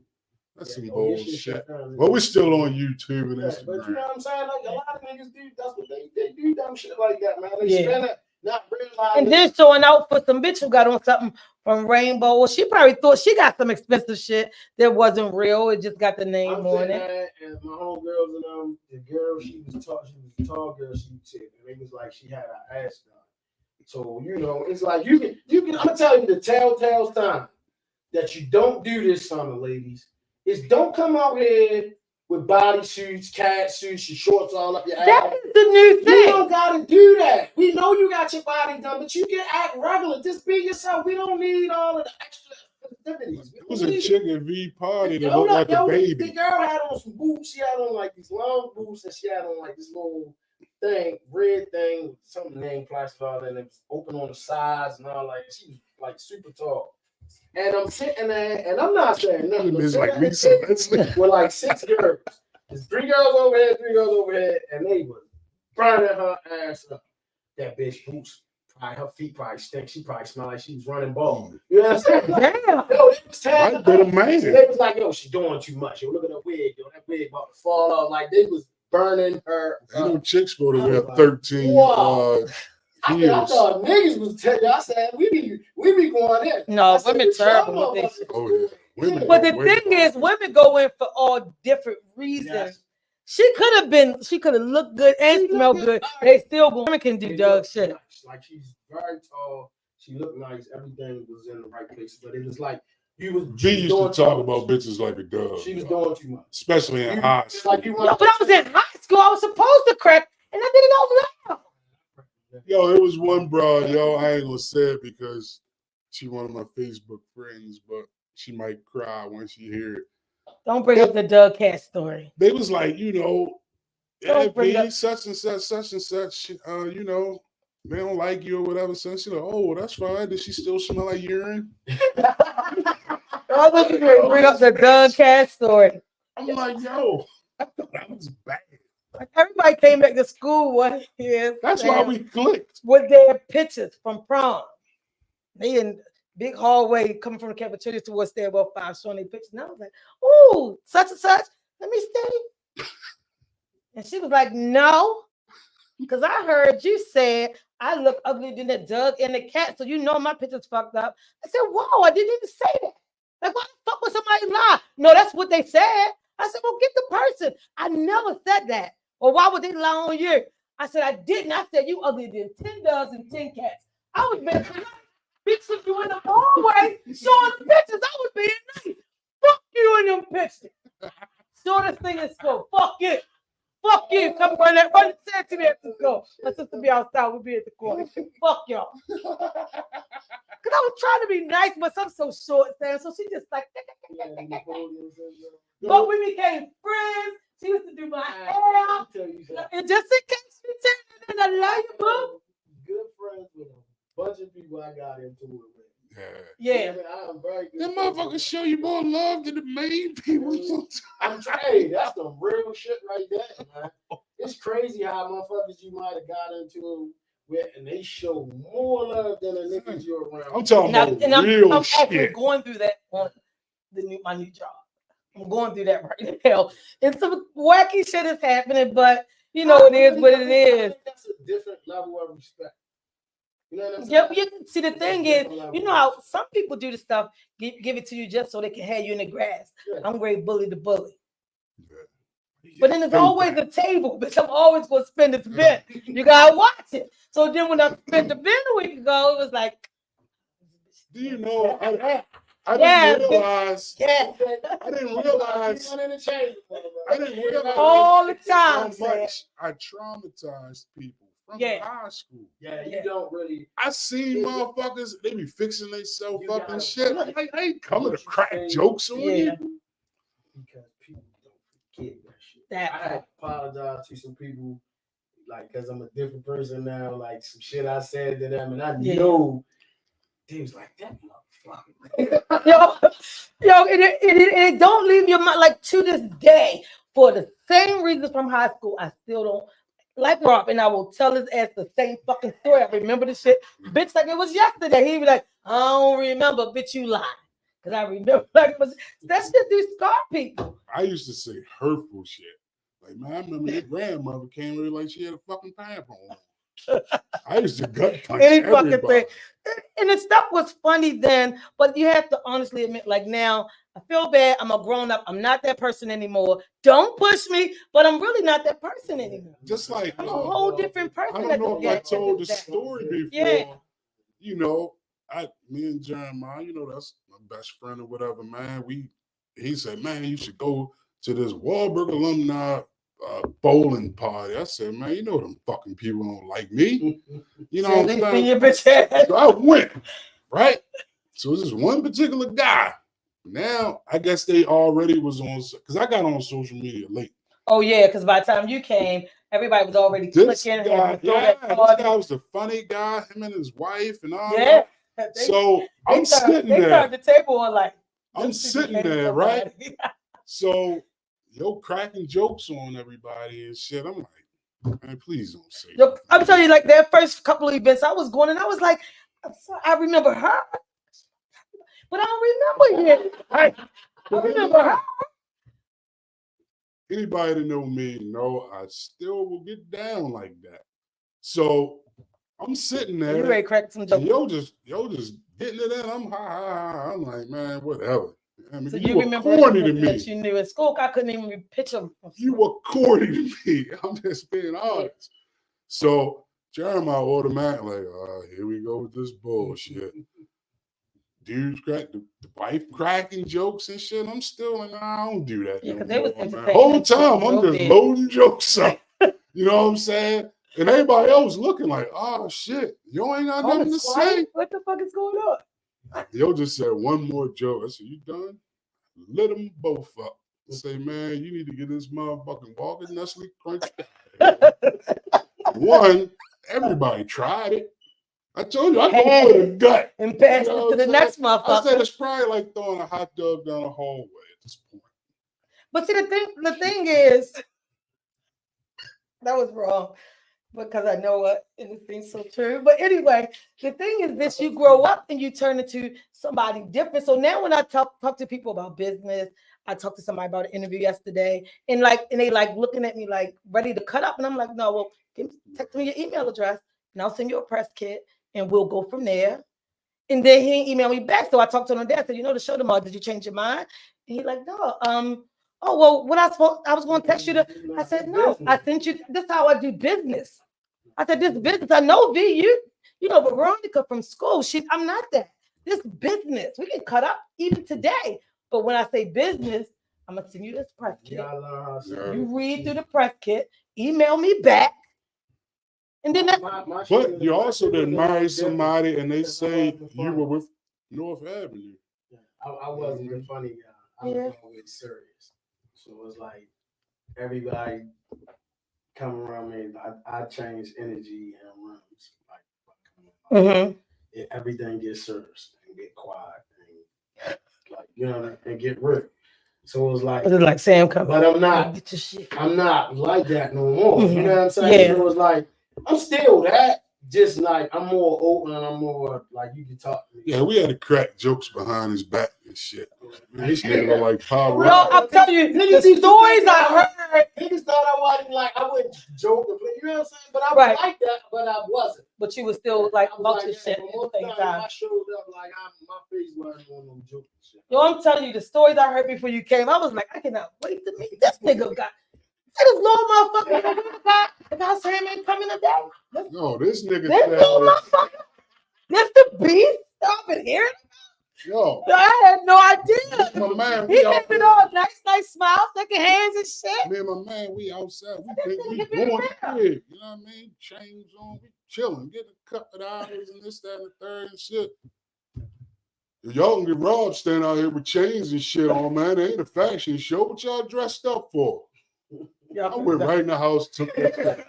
That's some bullshit. Well, we're still on YouTube and Instagram. But you know what I'm saying? Like a lot of niggas do. That's what they do. Dumb shit like that, man. They Yeah. spend it, not realizing. And then showing out for some bitch who got on something from Rainbow. Well, she probably thought she got some expensive shit that wasn't real. It just got the name I'm on sitting it. there, and my homegirls and the girl, she was a tall girl, she was sick, and it was like she had her ass done. So you know, it's like you can. I'm gonna tell you the telltale sign that you don't do this summer, ladies, is don't come out here with bodysuits, cat suits, your shorts all up your ass. That is the new thing. You don't gotta do that. We know you got your body done, but you can act regular. Just be yourself. We don't need all of the extra festivities. It was a chicken V party that Yo, looked like a The baby. girl had on some boots. She had on like these long boots, and she had on like this little thing, red thing, with something named plastic all that, and it was open on the sides and all like. She was like super tall. And I'm sitting there, and I'm not saying nothing. It's like Lisa Leslie. With like 6 girls. There's 3 girls over here, 3 girls over here, and they were burning her ass up. That bitch boots, probably her feet probably stink. She probably smelled like she was running ball. You know what I'm saying? Damn. Yo, it was I've been amazing. they was like, yo, she doing too much. Yo, look at that wig. Yo, that wig about to fall off. Like, they was burning her Ain't no up. chicks supposed to wear Wow. 13 Wow. I heels. thought niggas was telling you. I said, we be going in. No, I said, women "What terrible y'all with motherfuckers this. Oh, yeah. Women But the go way thing is, women go in for all different reasons. Yes. She could have looked good and She smelled look good. good. They still go. Women can do It dog looked shit. nice. Like, she's very tall. She looked nice. Everything was in the right place. But it was like you was. V used to doing talk too about much. bitches like a dove. She was doing too much. Especially in You- high it's school. like you Yo, want. but I was in high school. I was supposed to crack, and I didn't know. Yo, it was one broad, yo, I ain't gonna say it because she one of my Facebook friends, but she might cry when she hear it. Don't bring up the Doug Cat story. They was like, you know, Don't bring V, up- such and such, you know, they don't like you or whatever. So she like, oh, well, that's fine. Does she still smell like urine? I was going to bring up the Doug Cat story. I'm like, yo, I thought that was bad. Like, everybody came back to school one year. That's why we clicked. with their pictures from prom. They in big hallway coming from the cafeteria towards stairwell 5 showing their pictures. And I was like, ooh, such and such. Let me stay. And she was like, no. Because I heard you said I look uglier than the Doug and the cat. So you know my picture's fucked up. I said, whoa, I didn't even say that. Like, why the fuck would somebody lie? No, that's what they said. I said, well, get the person. I never said that. Or why would they lie on you? I said, I didn't. I said, you uglier than 10 dogs and 10 cats. I was being bitch with you in the hallway showing the pictures. I was being nice. Fuck you in them pictures. Shortest thing in school. Fuck you. Fuck you. Come run the set to me after school. My sister be outside. We'll be at the corner. Fuck y'all. Because I was trying to be nice, but I'm so short, Sam. So she just like, but we became friends. She used to do my hair. And just in case you tell me that I love you, boo. Good friends with a bunch of people I got into it with. Yeah. I'm very good. Them motherfuckers show you more love than the main people sometimes. I'm trying. That's some real shit right there, man. It's crazy how motherfuckers you might have got into with, and they show more love than the niggas you're around. I'm talking Now, about and real I'm actually shit. going through that on my new job. I'm going through that right now. And some wacky shit is happening, but you know, it is what it is. That's a different level of respect. You know what I'm Yep, saying? see, the thing is, you know how some people do the stuff, give it to you just so they can have you in the grass. Yeah. I'm great bully the bully. Yeah. But then there's always a table, bitch. I'm always going to spend this bit. You got to watch it. So then when I spent the bit a week ago, it was like. Do you know, I Yeah, didn't realize. Yeah. I didn't realize. I didn't realize all the how time. much I traumatized people from high school. Yeah, you don't really. I see motherfuckers, they be fixing themselves up and shit. I ain't coming to crack jokes on you. Because people don't forget that shit. I had to apologize to some people, like, because I'm a different person now. Like, some shit I said to them, and I know they was like, that motherfucker. yo, it don't leave your mind. Like, to this day, for the same reasons from high school, I still don't like Rob, and I will tell his ass the same fucking story. I remember the shit, bitch, like it was yesterday. He'd be like, I don't remember, bitch, you lied. Because I remember, like, it was, that shit do scar people. I used to say hurtful shit. Like, man, I remember your grandmother came here like she had a fucking pamper on. I used to gut punch any everybody. fucking thing. And the stuff was funny then, but you have to honestly admit, like, now I feel bad. I'm a grown up. I'm not that person anymore. Don't push me, but I'm really not that person anymore. Just like I'm a whole different person. I don't know if I told the story before. Yeah. You know, me and Jeremiah, you know, that's my best friend or whatever, man. He said, man, you should go to this Wahlberg alumni bowling party. I said, man, you know them fucking people don't like me. You know what I'm saying? So I went, right? So this is one particular guy. Now, I guess they already was on, because I got on social media late. Oh, yeah, because by the time you came, everybody was already clicking. This guy was the funny guy, him and his wife and all that. So I'm sitting there. They turned the table on like. I'm sitting there, right? So, cracking jokes on everybody and shit. I'm like, man, please don't say that. I'm telling you, like, that first couple of events I was going, and I was like, I'm sorry, I remember her. But I don't remember you. I remember her. Anybody that know me know I still will get down like that. So I'm sitting there. You ready to crack some jokes? Yo just getting it in. I'm high. I'm like, man, whatever. I mean, so you were remember corny to me. That you knew in school, I couldn't even picture. You were corny to me. I'm just being honest. So Jeremiah automatically, here we go with this bullshit. Dudes crack the wife cracking jokes and shit. I'm still like, I don't do that. Yeah, because they was entertaining. Whole time I'm just loading jokes up. You know what I'm saying? And everybody else looking like, oh shit, you ain't got nothing to say. What the fuck is going on? Yo just said one more joke. I said, you done? Lit them both up. I say, man, you need to get this motherfucking walking Nestle Crunch. One, everybody tried it. I told you, I go for the gut. And pass it to the next motherfucker. I said it's probably like throwing a hot dog down a hallway at this point. But see, the thing is, that was wrong. Because I know what, and it seems so true. But anyway, the thing is this, you grow up and you turn into somebody different. So now when I talk to people about business, I talked to somebody about an interview yesterday, and they like looking at me like ready to cut up. And I'm like, no, well, text me your email address and I'll send you a press kit and we'll go from there. And then he emailed me back. So I talked to him there. I said, you know, to show them all, did you change your mind? And he's like, no. Oh, well, what I was going to text you I said, no, I sent you, this is how I do business. I said, this business, I know V, you know, Veronica from school, I'm not that. This business, we can cut up even today. But when I say business, I'm going to send you this press kit. You read through the press kit, email me back. And then But you also didn't marry somebody and they say you were with North Avenue. I wasn't the funny guy. I was always serious. So it was like everybody come around me. I change energy and rooms. Like everything gets serious and get quiet and like, you know, and get ripped. So it was like Sam coming. But I'm not like that no more. You know what I'm saying? So it was like I'm still that, just like I'm more open and I'm more like you can talk to me. Yeah, we had to crack jokes behind his back and shit. Man, this nigga look like Power. No, I'm telling you, the stories I heard. Niggas thought I wasn't like I wouldn't joke and play, you know what I'm saying? But I was Right. like that, but I wasn't. But you was still like I was about like your that, shit but at the most same times time. I showed up like my face wasn't on no joke and shit. Yo, I'm telling you, the stories I heard before you came, I was like, I cannot wait to meet this nigga guy. This little motherfucker, the guy saying ain't coming today. No, this nigga This little motherfucker, this the beast. I've been hearing. yo, I had no idea. my man, He we came out in there. all nice smiles, shaking hands and shit. Me and my man, we outside. We think we This nigga going been big. You know what I mean? Chains on, we chilling, getting a couple of hours and this, that, and the third and shit. Y'all can get robbed standing out here with chains and shit on, man. It ain't a fashion show. What y'all dressed up for? I went right in the house, took that stuff.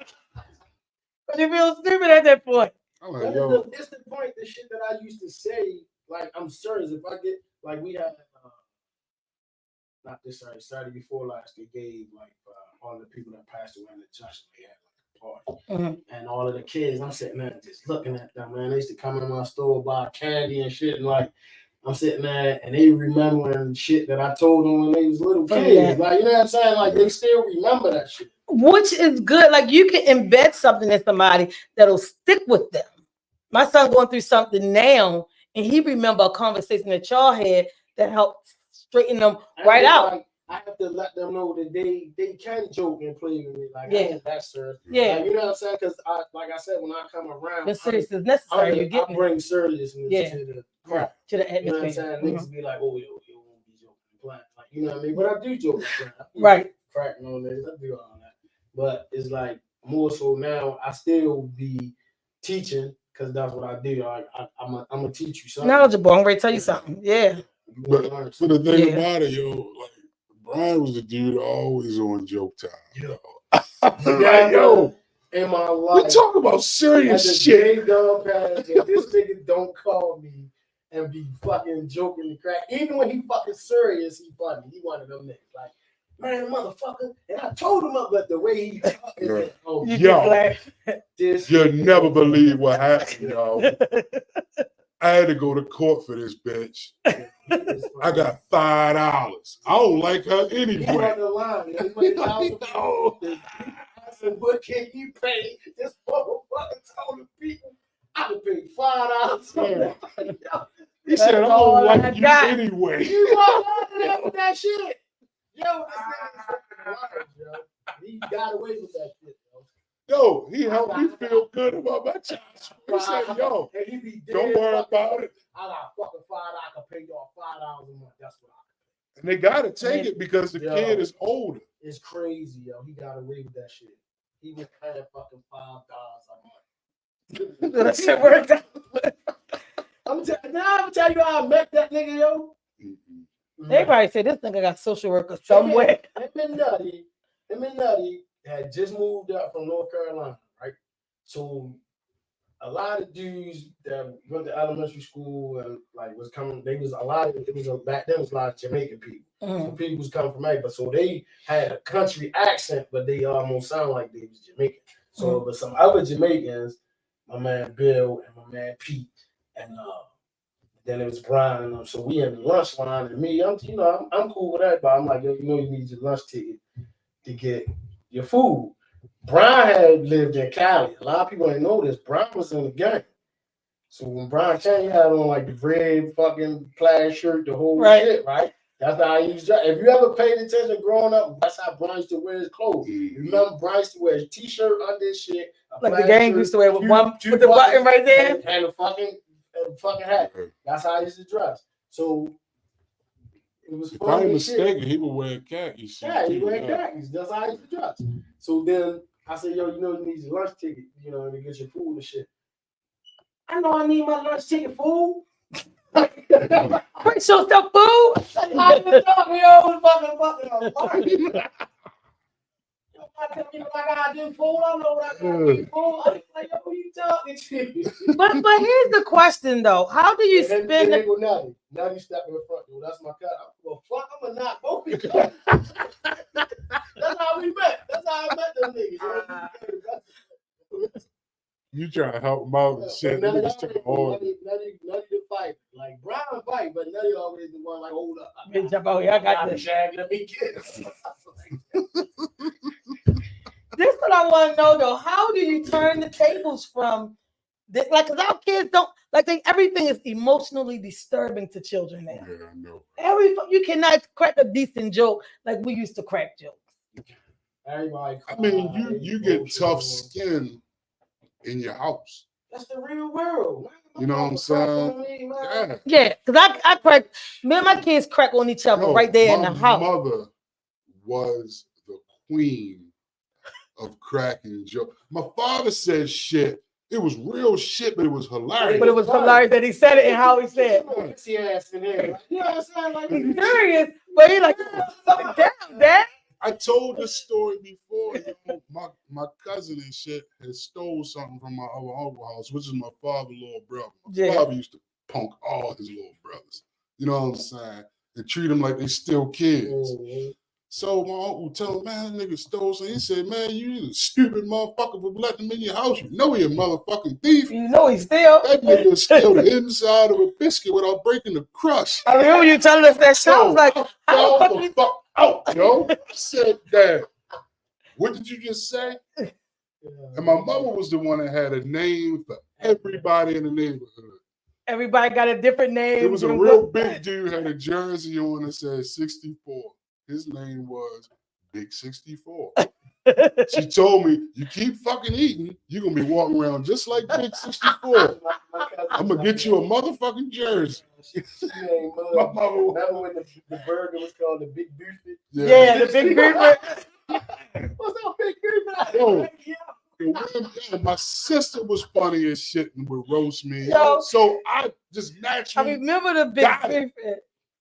But you feel stupid at that point. I'm But like, yo, it's the point, the shit that I used to say, like I'm serious. If I get like we had not this Saturday before last, they gave like all the people that passed away in the Junction, they had like a party. And all of the kids, I'm sitting there just looking at them, man. They used to come in my store, buy candy and shit, and like I'm sitting there and they remembering shit that I told them when they was little kids. Yeah. Like, you know what I'm saying? Like they still remember that shit. Which is good. Like you can embed something in somebody that'll stick with them. My son's going through something now, and he remember a conversation that y'all had that helped straighten them right out. Like, I have to let them know that they can joke and play with me. Like, Yeah. That's serious. Yeah. Like, you know what I'm saying? Because like I said, when I come around, The serious is necessary. You're I getting bring seriousness Yeah. to the crap. to the You know what I'm atmosphere. saying? Niggas be like, oh, you won't be joking and playing. Like, you know what I mean? But I do joke and play. I be Right. cracking on this. I do all that. But it's like more so now, I still be teaching because that's what I do. I'm going to teach you something. Knowledgeable. I'm ready to tell you something. Yeah. You wanna learn but something. the thing Yeah. about it, yo, like Brian was the dude always on joke time. Yo. Like, yo, in my we life. talk about serious As a shit. big dog pass, if this nigga don't call me and be fucking joking and crack. Even when he fucking serious, he funny. He one of them niggas. Like, man, motherfucker. And I told him up, but the way he talk is like, oh, You Yo. get this. You'll never believe what happened, yo. I had to go to court for this bitch. I got $5. I don't like her He anyway. on the line. He went down No. I said, what can you pay? This motherfucker told the people I would pay $5. He said, I That's all don't I like you got. anyway. You got that with that shit. Yo, this nigga's large, yo. He got away with that shit, yo. Yo, he helped me feel good about my child. He said, yo, And he be dead don't worry fucking- about it. I got fucking $5. I can pay y'all $5 a month. That's what I. And they got to take it because the Yo. kid is older. It's crazy, yo. He got away with that shit. He was paying fucking $5 a month. That shit worked out. I'm gonna tell you how I met that nigga, yo. Everybody say this nigga got social worker somewhere. Him and Nutty had just moved up from North Carolina, right? So a lot of dudes that went to elementary school and like was coming, back then it was a lot of Jamaican people. So people was coming from America, so they had a country accent, but they almost sound like they was Jamaican. So but some other Jamaicans, my man Bill and my man Pete, and then it was Brian and them. So we in the lunch line, and me, I'm cool with that, but I'm like, yo, you know, you need your lunch ticket to get your food. Brian had lived in Cali. A lot of people ain't know this. Brian was in the gang. So when Brian came, he had on like the red fucking plaid shirt, the whole shit, right? That's how he used to. If you ever paid attention growing up, that's how Brian used to wear his clothes. Remember, Brian used to wear his t-shirt under his shit. Like the gang used to wear with the button right there. And a fucking hat. That's how he used to dress. So it was If I'm funny. mistaken, he would wear khakis. Yeah, he wear khakis. That's how he used to dress. So then I said, yo, you know, you need your lunch ticket, you know, to get your food and shit. I know I need my lunch ticket, fool. Bring some stuff, food. I been talking yo, fucking. I tell me what I gotta do, fool. I know what I gotta do, fool. I like, yo, who you talking to? But here's the question though: how do you spend? Then go Nutty. Nutty step in the front door. That's my cat. Well, fuck, I'm gonna knock both of you. That's how we met. That's how I met them niggas. You trying to help him out and shit. None of Niggas trying to y'all, argue. none of the fight. Like Brown fight, but none of y'all always the one like, hold up. Bitch, jump out here. I got this. Shag, let me get it. This is what I want to know though. How do you turn the tables from like, because our kids don't like everything is emotionally disturbing to children now. Yeah, I know. You cannot crack a decent joke like we used to crack jokes. Everybody I mean, you get tough skin in your house. That's the real world. You know what I'm saying? Yeah. Yeah, because I crack, me and my kids crack on each other right there in the house. My mother was the queen of cracking jokes. My father said shit. It was real shit, but it was hilarious. But it was hilarious that he said it and how he said it. You know what I'm saying? Like, He's serious, but he like, damn, Dad. I told this story before. You know, my cousin and shit had stole something from my other uncle house, which is my father's little brother. My father used to punk all his little brothers. You know what I'm saying? And treat them like they still kids. mm-hmm. So my uncle tell him, man, that nigga stole something. He said, man, you a stupid motherfucker for letting him in your house. You know he a motherfucking thief. You know he's still. That nigga steal the inside of a biscuit without breaking the crust. I remember you telling us that shit. I was like, how the fuck the fuck out, yo. I said, Dad, what did you just say? And my mother was the one that had a name for everybody in the neighborhood. Everybody got a different name. It was a real big dude, had a jersey on that said 64. His name was Big 64. She told me, you keep fucking eating, you're going to be walking around just like Big 64. I'm going to get you a motherfucking jersey. My mama, remember when the burger was called the Big Beefy? Yeah, the Big Beefy. What's up, Big Beefy? Yeah, my sister was funny as shit and would roast me. Yo, so I just naturally. I remember the Big Beefy.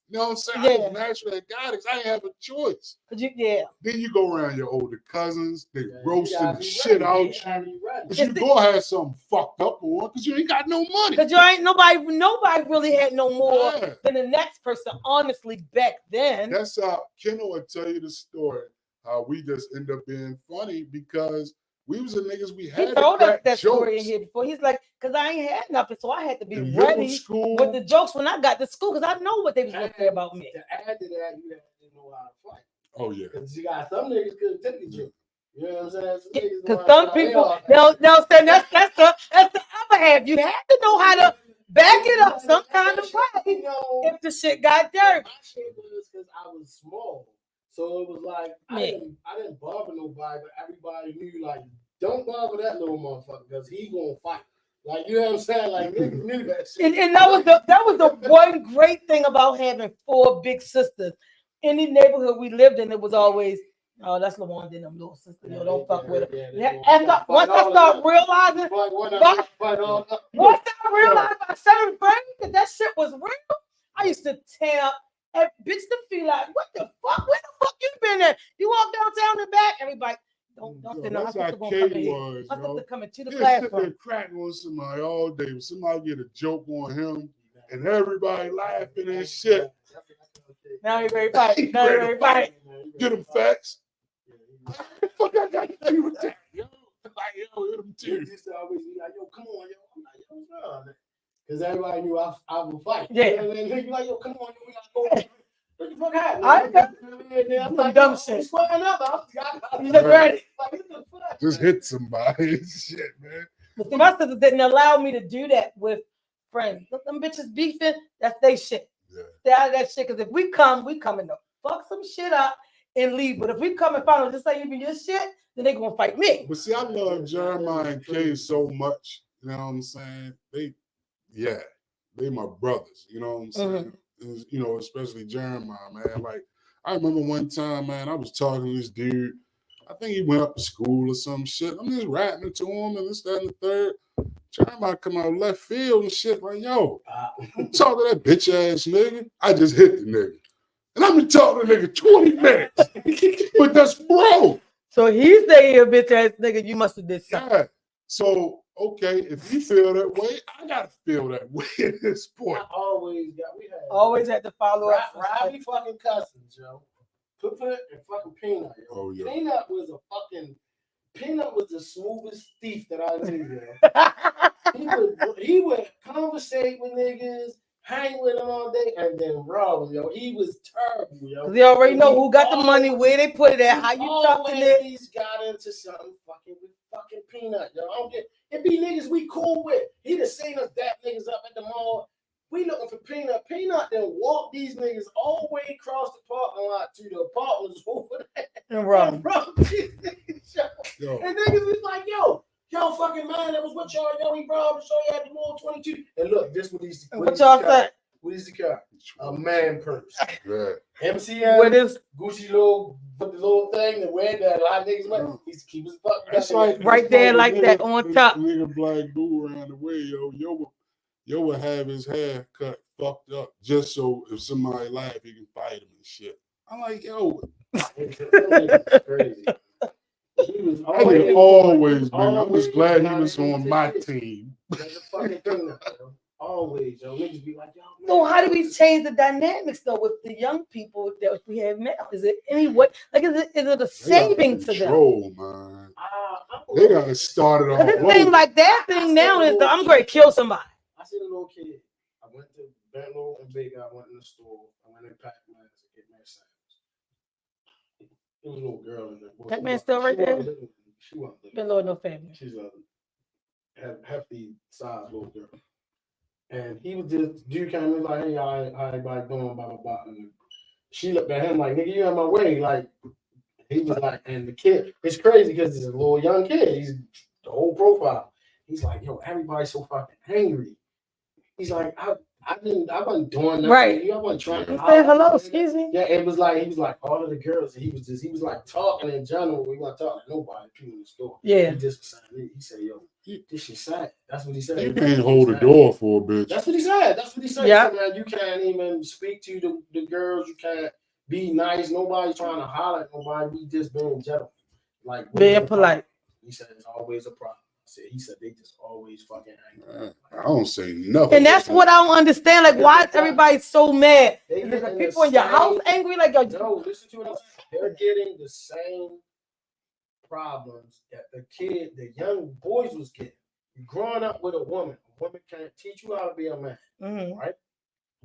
You know what I'm saying? Yeah. I just naturally got it. I didn't have a choice. Then you go around your older cousins, they roasting the shit out you. But you gonna have something fucked up on because you ain't got no money. Because you ain't nobody really had no more than the next person, honestly, back then. That's how Kendall would tell you the story. How we just end up being funny because we was the niggas we had. He told us that jokes. story in here before. He's like, because I ain't had nothing, so I had to be In ready school, with the jokes when I got to school, because I know what they was going to say about me. To add to that, you have to know how to fight. Oh yeah. Because you got some niggas couldn't take the joke. You know what I'm saying? Because some people, they'll say that's the other half. You have to know how to back it up some kind of way if the shit got dirty. My shit was because I was small. So it was like, I didn't bother nobody, but everybody knew, like, don't bother that little motherfucker because he gonna fight. Like, you know what I'm saying? Like, niggas knew that shit. And that was the one great thing about having 4 big sisters. Any neighborhood we lived in, it was always, oh, that's LaWanda and them little sisters. Yo, don't fuck with her. Once I start realizing, once I realized by 7th grade that that shit was real, I used to tell bitch to feel like, what the fuck? Where the fuck you been at? You walk downtown and back, everybody. Don't say no. My sister gonna come in here. My sister coming to the classroom. They're cracking on somebody all day. Somebody get a joke on him, and everybody laughing and shit. Now you ready to fight. Now you ready to fight. Get him facts. What the fuck I got to do with that? Yo, like, yo, hit him too. You used to always be like, yo, come on, yo. I'm like, yo, what's wrong? Because everybody knew I would fight. Yeah. And then they be like, yo, come on, yo, we gotta go. What the fuck happened? I'm like, dumb shit. Squaring up. You look ready. Like, what the fuck? Just hit somebody. Shit, man. But see, my sister didn't allow me to do that with friends. Look, them bitches beefing, that's they shit. Yeah. Stay out of that shit. Because if we come in to fuck some shit up and leave. But if we come and find out just like you be your shit, then they gonna fight me. But see, I love Jeremiah and Kay so much. You know what I'm saying? They my brothers. You know what I'm saying? Mm-hmm. You know, especially Jeremiah, man. Like, I remember one time, man, I was talking to this dude. I think he went up to school or some shit. I'm just rapping to him and this, that, and the third. Jeremiah come out left field and shit. Like, yo, I'm talking to that bitch ass nigga. I just hit the nigga. And I've been talking to the nigga 20 minutes. But that's bro. So he's the bitch ass nigga. You must have did something. Yeah. So, okay, if you feel that way, I gotta feel that way at this point. Always had to follow up. Robbie fucking cousins, yo. Put and fucking Peanut, yo. Oh, yeah. Peanut was a fucking Peanut was the smoothest thief that I knew. He would conversate with niggas, hang with them all day, and then rob them, yo. He was terrible, yo. They already know who got the money, where they put it at, how you talking it. Always got into something fucking with fucking Peanut, yo. I don't get it. Be niggas we cool with. He done seen us dap niggas up at the mall. We looking for Peanut. Peanut then walk these niggas all the way across the parking lot to the apartments over there. And rob. And niggas was like, yo, fucking man, that was what y'all, yo, he robbed, so he had the little 22. And look, this what these. What y'all said? What is the car? A man purse. Yeah. MCM. What is Gucci little, put the little thing that wear that a lot of niggas wear. He's keep his fuck. That's like right there, like nigga, that on top. Nigga Black Boo around the way, yo would have his hair cut fucked up just so if somebody laugh, he can fight him and shit. I'm like, yo, crazy. He was always been. I was glad he was on my team. That's a fucking thing now, yo. Always, yo. Niggas be like, yo. Man. So how do we change the dynamics though with the young people that we have now? Is it any way? Like, is it a saving to them? Control, man. They got to start it off. It seems like that thing now is I'm going to kill somebody. I seen a little kid. I went to Benlow and Big. I went in the store. I went in Pac-Man to get my sandwich. There was a little girl in there. Pac-Man still right there? She wasn't living. Benlow, no family. She's a hefty size little girl. And he was just, dude came in like, hey, how everybody doing, blah, blah, blah. And she looked at him like, nigga, you in my way. Like, he was like, and the kid, it's crazy because he's a little young kid. He's the whole profile. He's like, yo, everybody's so fucking angry. He's like, I wasn't doing nothing. Right. I wasn't trying to say hello, excuse me. Yeah, he was like all of the girls. He was like talking in general. We weren't talking to nobody. People in the store. Yeah. He just was saying, he said, yo, this shit sad. That's what he said. You can't hold the door for a bitch. That's what he said. Yeah. He said, man, you can't even speak to the girls. You can't be nice. Nobody's trying to holler at nobody. We just being gentle. Like being polite. He said it's always a problem. He said they just always fucking angry. I don't say nothing. And that's what I don't understand. Like, why is everybody so mad? They Is the getting people in your house angry? Like, yo, no, listen to what I'm saying. They're getting the same problems that the young boys was getting. You're growing up with a woman can't teach you how to be a man, right?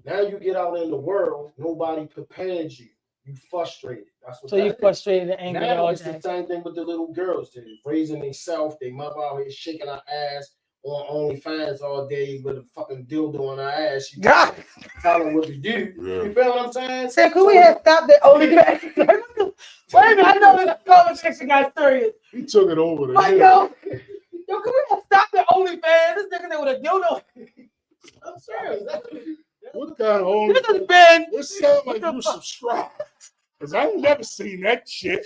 Now you get out in the world, nobody prepares you. You frustrated. That's what. So you frustrated and angry now all it's day. the same thing with the little girls. They're raising themselves. They mother out here shaking her ass on OnlyFans all day with a fucking dildo on her ass. She God. tell them what to do. Yeah. You feel what I'm saying? Say, could we have stopped that OnlyFans? Wait a minute, I know this conversation got serious. He took it over there. Like, yo, could we have stopped that OnlyFans? This nigga there with a dildo. I'm serious. What kind of only? This has been. It sounds like you subscribe. Because I ain't never seen that shit.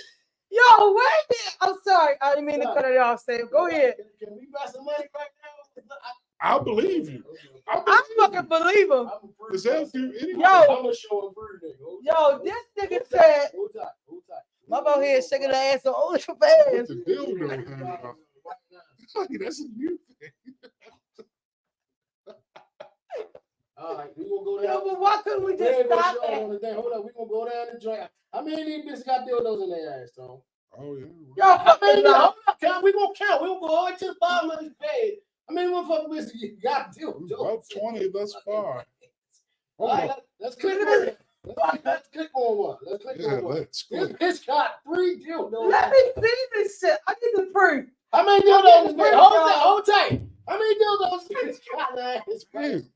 Yo, wait a minute. I'm sorry. I didn't mean to cut it off, Sam. Go ahead. Can we buy some money right now? I'll believe you. I fucking believe him. Does that do anything? Yo. I'm gonna show him through, nigga. Yo, this nigga said, Hold tight. my out here shaking her ass on What's OnlyFans. the dildo hanging out? That's a new thing. All right, we gonna go Yo, down. but why couldn't we We just ain't gonna stop show that? on the day. Hold up, we gonna go down and drink. I mean, these bitches got dildos in their ass, Tom. Oh, yeah. Yo, I mean, no. hold up, count. We gonna count. We gonna go all the way to the bottom of this page. I mean, what fucking bitches you got dildos? About 20 thus far. All right, let's click on it. Let's click on one. Let's click Yeah, on one. let's This go. bitch got 3 dildos. Let me see this shit. I need the proof. How many dildos? Is hold tight. How many dildos? This bitch got in her ass? Damn.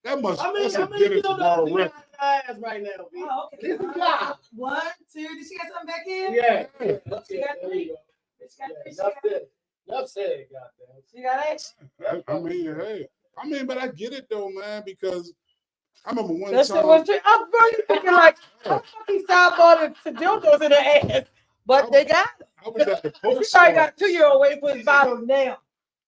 That must How that's many a get it tomorrow dildos you record. got in her ass right now? B? Oh, okay. This is God. 1, 2. Did she got something back in? Yeah. She got There 3. you go. She got 3. Enough said. Enough said, goddamn. She got 8. I mean, hey. I mean, but I get it though, man, because I remember one That shit time. was true. I'm really thinking like, I'm fucking sideball to dildos in her ass. But they got it. I was at the She post probably got office. 2-year-old waiting for his bottle now.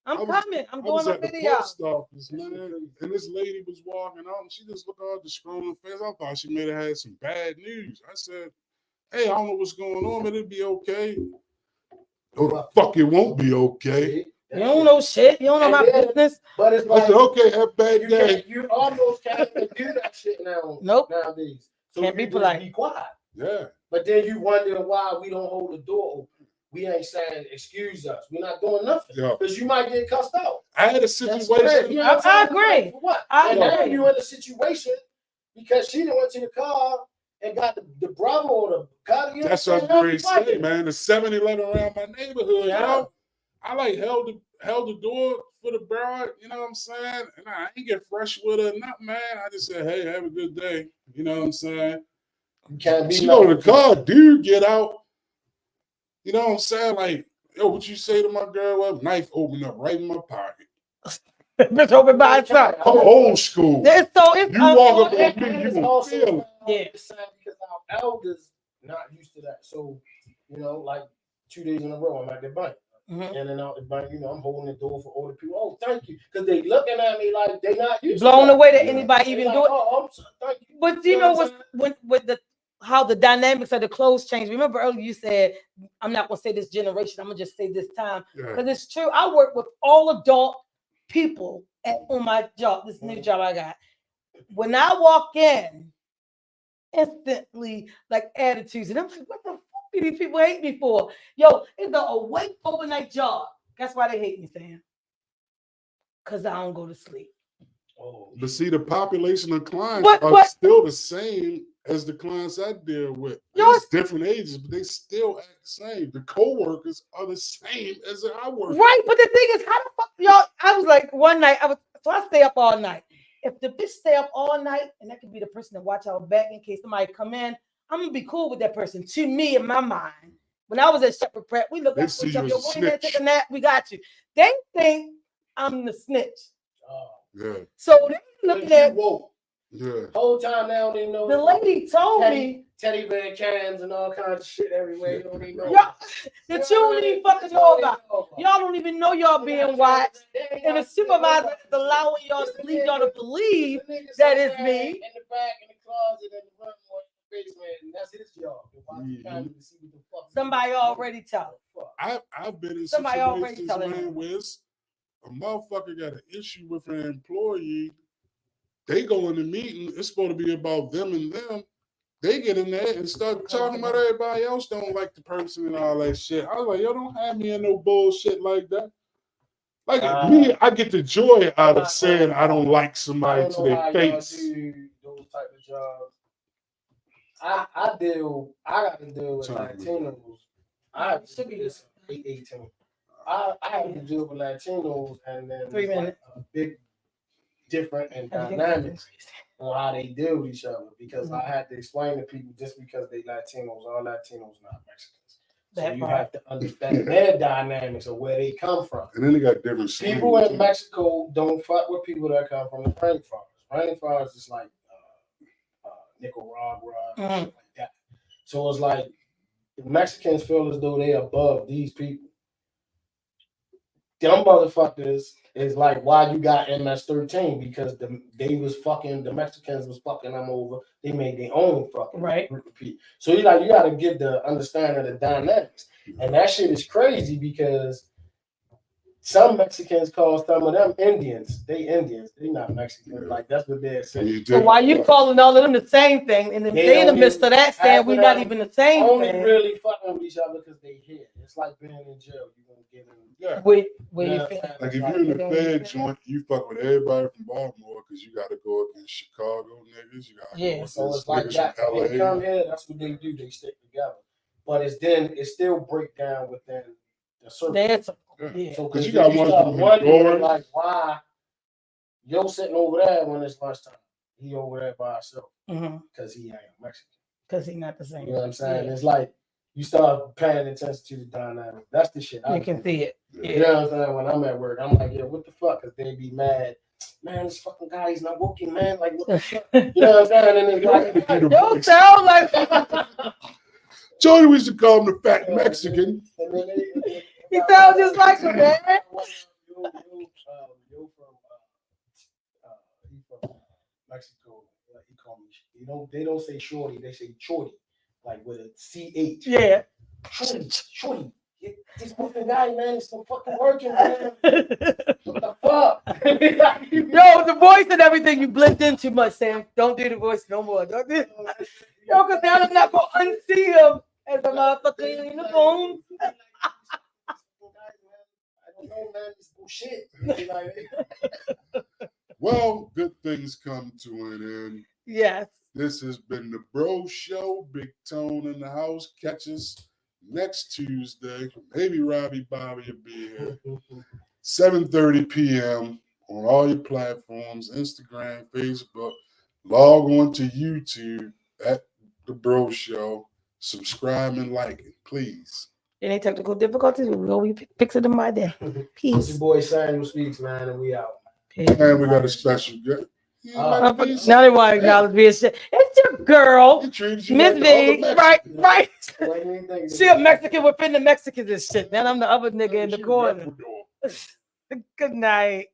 I I'm was- coming. I'm I was doing at a the video. post office, man, and this lady was walking out, and she just looked out the scrolling face. I thought she may have had some bad news. I said, "Hey, I don't know what's going on, but it'll be okay." No, the fuck, it won't be okay. You don't know shit. You don't know my And then- business. But it's I like said, "Okay, have a bad day." you almost can't even do that shit now. Nope. Nowadays, so Can't you be just polite. Be quiet. Yeah, But then you wonder why we don't hold the door open. we ain't saying excuse us. We're not doing nothing Yeah. because you might get cussed out. I had a That's situation. crazy. You know what I I'm saying? agree. For what? I And now agree. you're in a situation because she done went to the car and got the Bravo or the car. You know That's what what I'm I'm saying? going to say, man. The 7-Eleven around my neighborhood, Yeah. you know. I like held the door for the bride, you know what I'm saying? And I ain't get fresh with her, not man. I just said, hey, have a good day. You know what I'm saying? You can't be She go to the like- car, dude, get out. You know what I'm saying? Like, yo, what you say to my girl? Well, knife open up right in my pocket. Bitch open by itself. I'm old school. It's so it's You walk up And on me, you it's gonna also feel it. Yeah. sad because our elders not used to that. So, you know, like 2 days in a row, I'm at the bank. Mhm. In and out the bank, you know, I'm holding the door for older people. Oh, thank you. Because they looking at me like they not used blown to that. away that Yeah. anybody They even like, do it. oh, I'm sorry, thank you. But you You know know what what's with the how the dynamics of the clothes change. Remember earlier you said, I'm not gonna say this generation, I'm gonna just say this time. Yeah. Because it's true. I work with all adult people on my job, this new job I got. When I walk in, instantly like attitudes, and I'm like, what the fuck do these people hate me for? Yo, it's a awake overnight job. That's why they hate me, Sam. Because I don't go to sleep. Oh, But see, the population of clients But- are but- still the same as the clients I deal with. No, It's different ages, but they still act the same. The co-workers are the same as I work. Right, but the thing is, how the fuck y'all? I was like, one night, so I stay up all night. If the bitch stay up all night, and that could be the person to watch our back in case somebody come in, I'm gonna be cool with that person. To me, in my mind, when I was at Shepherd Prep, we look They at see each you other. as Yo, a go in there, snitch. take a nap. We got you. They think I'm the snitch. oh. Yeah, So they looking at Whoa. yeah. Whole time now they know the lady told me, teddy bear cans and all kinds of shit everywhere. You don't even know. y'all, that you don't even fucking know about. Y'all don't even know y'all being watched. And the supervisor is allowing y'all to lead y'all to believe that it's me. In the back, in the closet, in the room, or in the basement, and that's his job. To watch the camera to see what the fuck. Somebody already tell him. I've been in Somebody already situations, telling man, him. where it's a motherfucker got an issue with an employee. They go in the meeting, it's supposed to be about them and them. They get in there and start talking about everybody else don't like the person and all that shit. I was like, yo, don't have me in no bullshit like that. Like me, I get the joy out of saying I don't like I somebody don't to know their how y'all face. do those type of jobs. I got to deal with Latinos. I have to do this 818. I have to deal with Latinos and then 3 it's like minutes. a big different and dynamics on how they deal with each other because I had to explain to people just because they Latinos, all Latinos not Mexicans. So That you part. have to understand their dynamics of where they come from. And then they got different People slang, in too. Mexico don't fuck with people that come from the rainforest. Rainforest is like Nicaragua, shit like that. So it's like the Mexicans feel as though they above these people. Them motherfuckers is like why you got MS-13 because the Mexicans was fucking them over. They made their own fucking Right. group of people. So you got to get the understanding of the dynamics, and that shit is crazy because some Mexicans call some of them Indians. They Indians. They not Mexicans. Like that's what they're saying. So why you calling all of them the same thing? And then they in the midst of that saying we not even the same Only thing. really fucking with each other because they here. It's like being in jail. You gonna get in. Yeah. Where Yeah, you feel? Like if you're in the Fed joint, you fuck with everybody from Baltimore because you got to go against Chicago niggas. You got to Yeah. go So against it's like niggas that. from When they come LA. here, that's what they do. They stick together. But it still break down within the circle. That's Yeah. yeah. So Because you got one start from wondering Midori. like why yo sitting over there when it's lunchtime. He over there by himself because he ain't Mexican. Because he's not the same. You know what I'm saying? Yeah. It's like you start paying attention to the dynamic. That's the shit. You can see it. You know what I'm saying? When I'm at work, I'm like, yo, what the fuck? Because they be mad. Man, this fucking guy, he's not working, man. Like, what the fuck? You know what I'm saying? And it's like, Yo sound like Jody, we should call him the fat Mexican. he sounds just like him, man. Yo from Mexico. He called me. They don't say shorty. They say chorty, like with a CH. Yeah. Shorty. This fucking guy, man, is so fucking working, man. What the fuck? Yo, the voice and everything, you blend in too much, Sam. Don't do the voice no more. Don't do Yo, because now I'm not going to unsee him as a motherfucker in the phone. No, man, it's bullshit. Like, Well, good things come to an end. Yes. This has been the Bro Show. Big Tone in the house. Catch us next Tuesday. Maybe Robbie Bobby will be here. 7:30 p.m. on all your platforms, Instagram, Facebook. Log on to YouTube at the Bro Show. Subscribe and like it, please. Any technical difficulties, we will be fixing them by then. It's Peace. your boy Samuel Speaks, man, and we out. And we got a special guest. Now they want to acknowledge me and shit. It's your girl, He treated you Miss like the V. other Right, Mexican. right. Like anything. She a Mexican within the Mexicans and shit. Then I'm the other nigga in the She corner. Ecuador. Good night.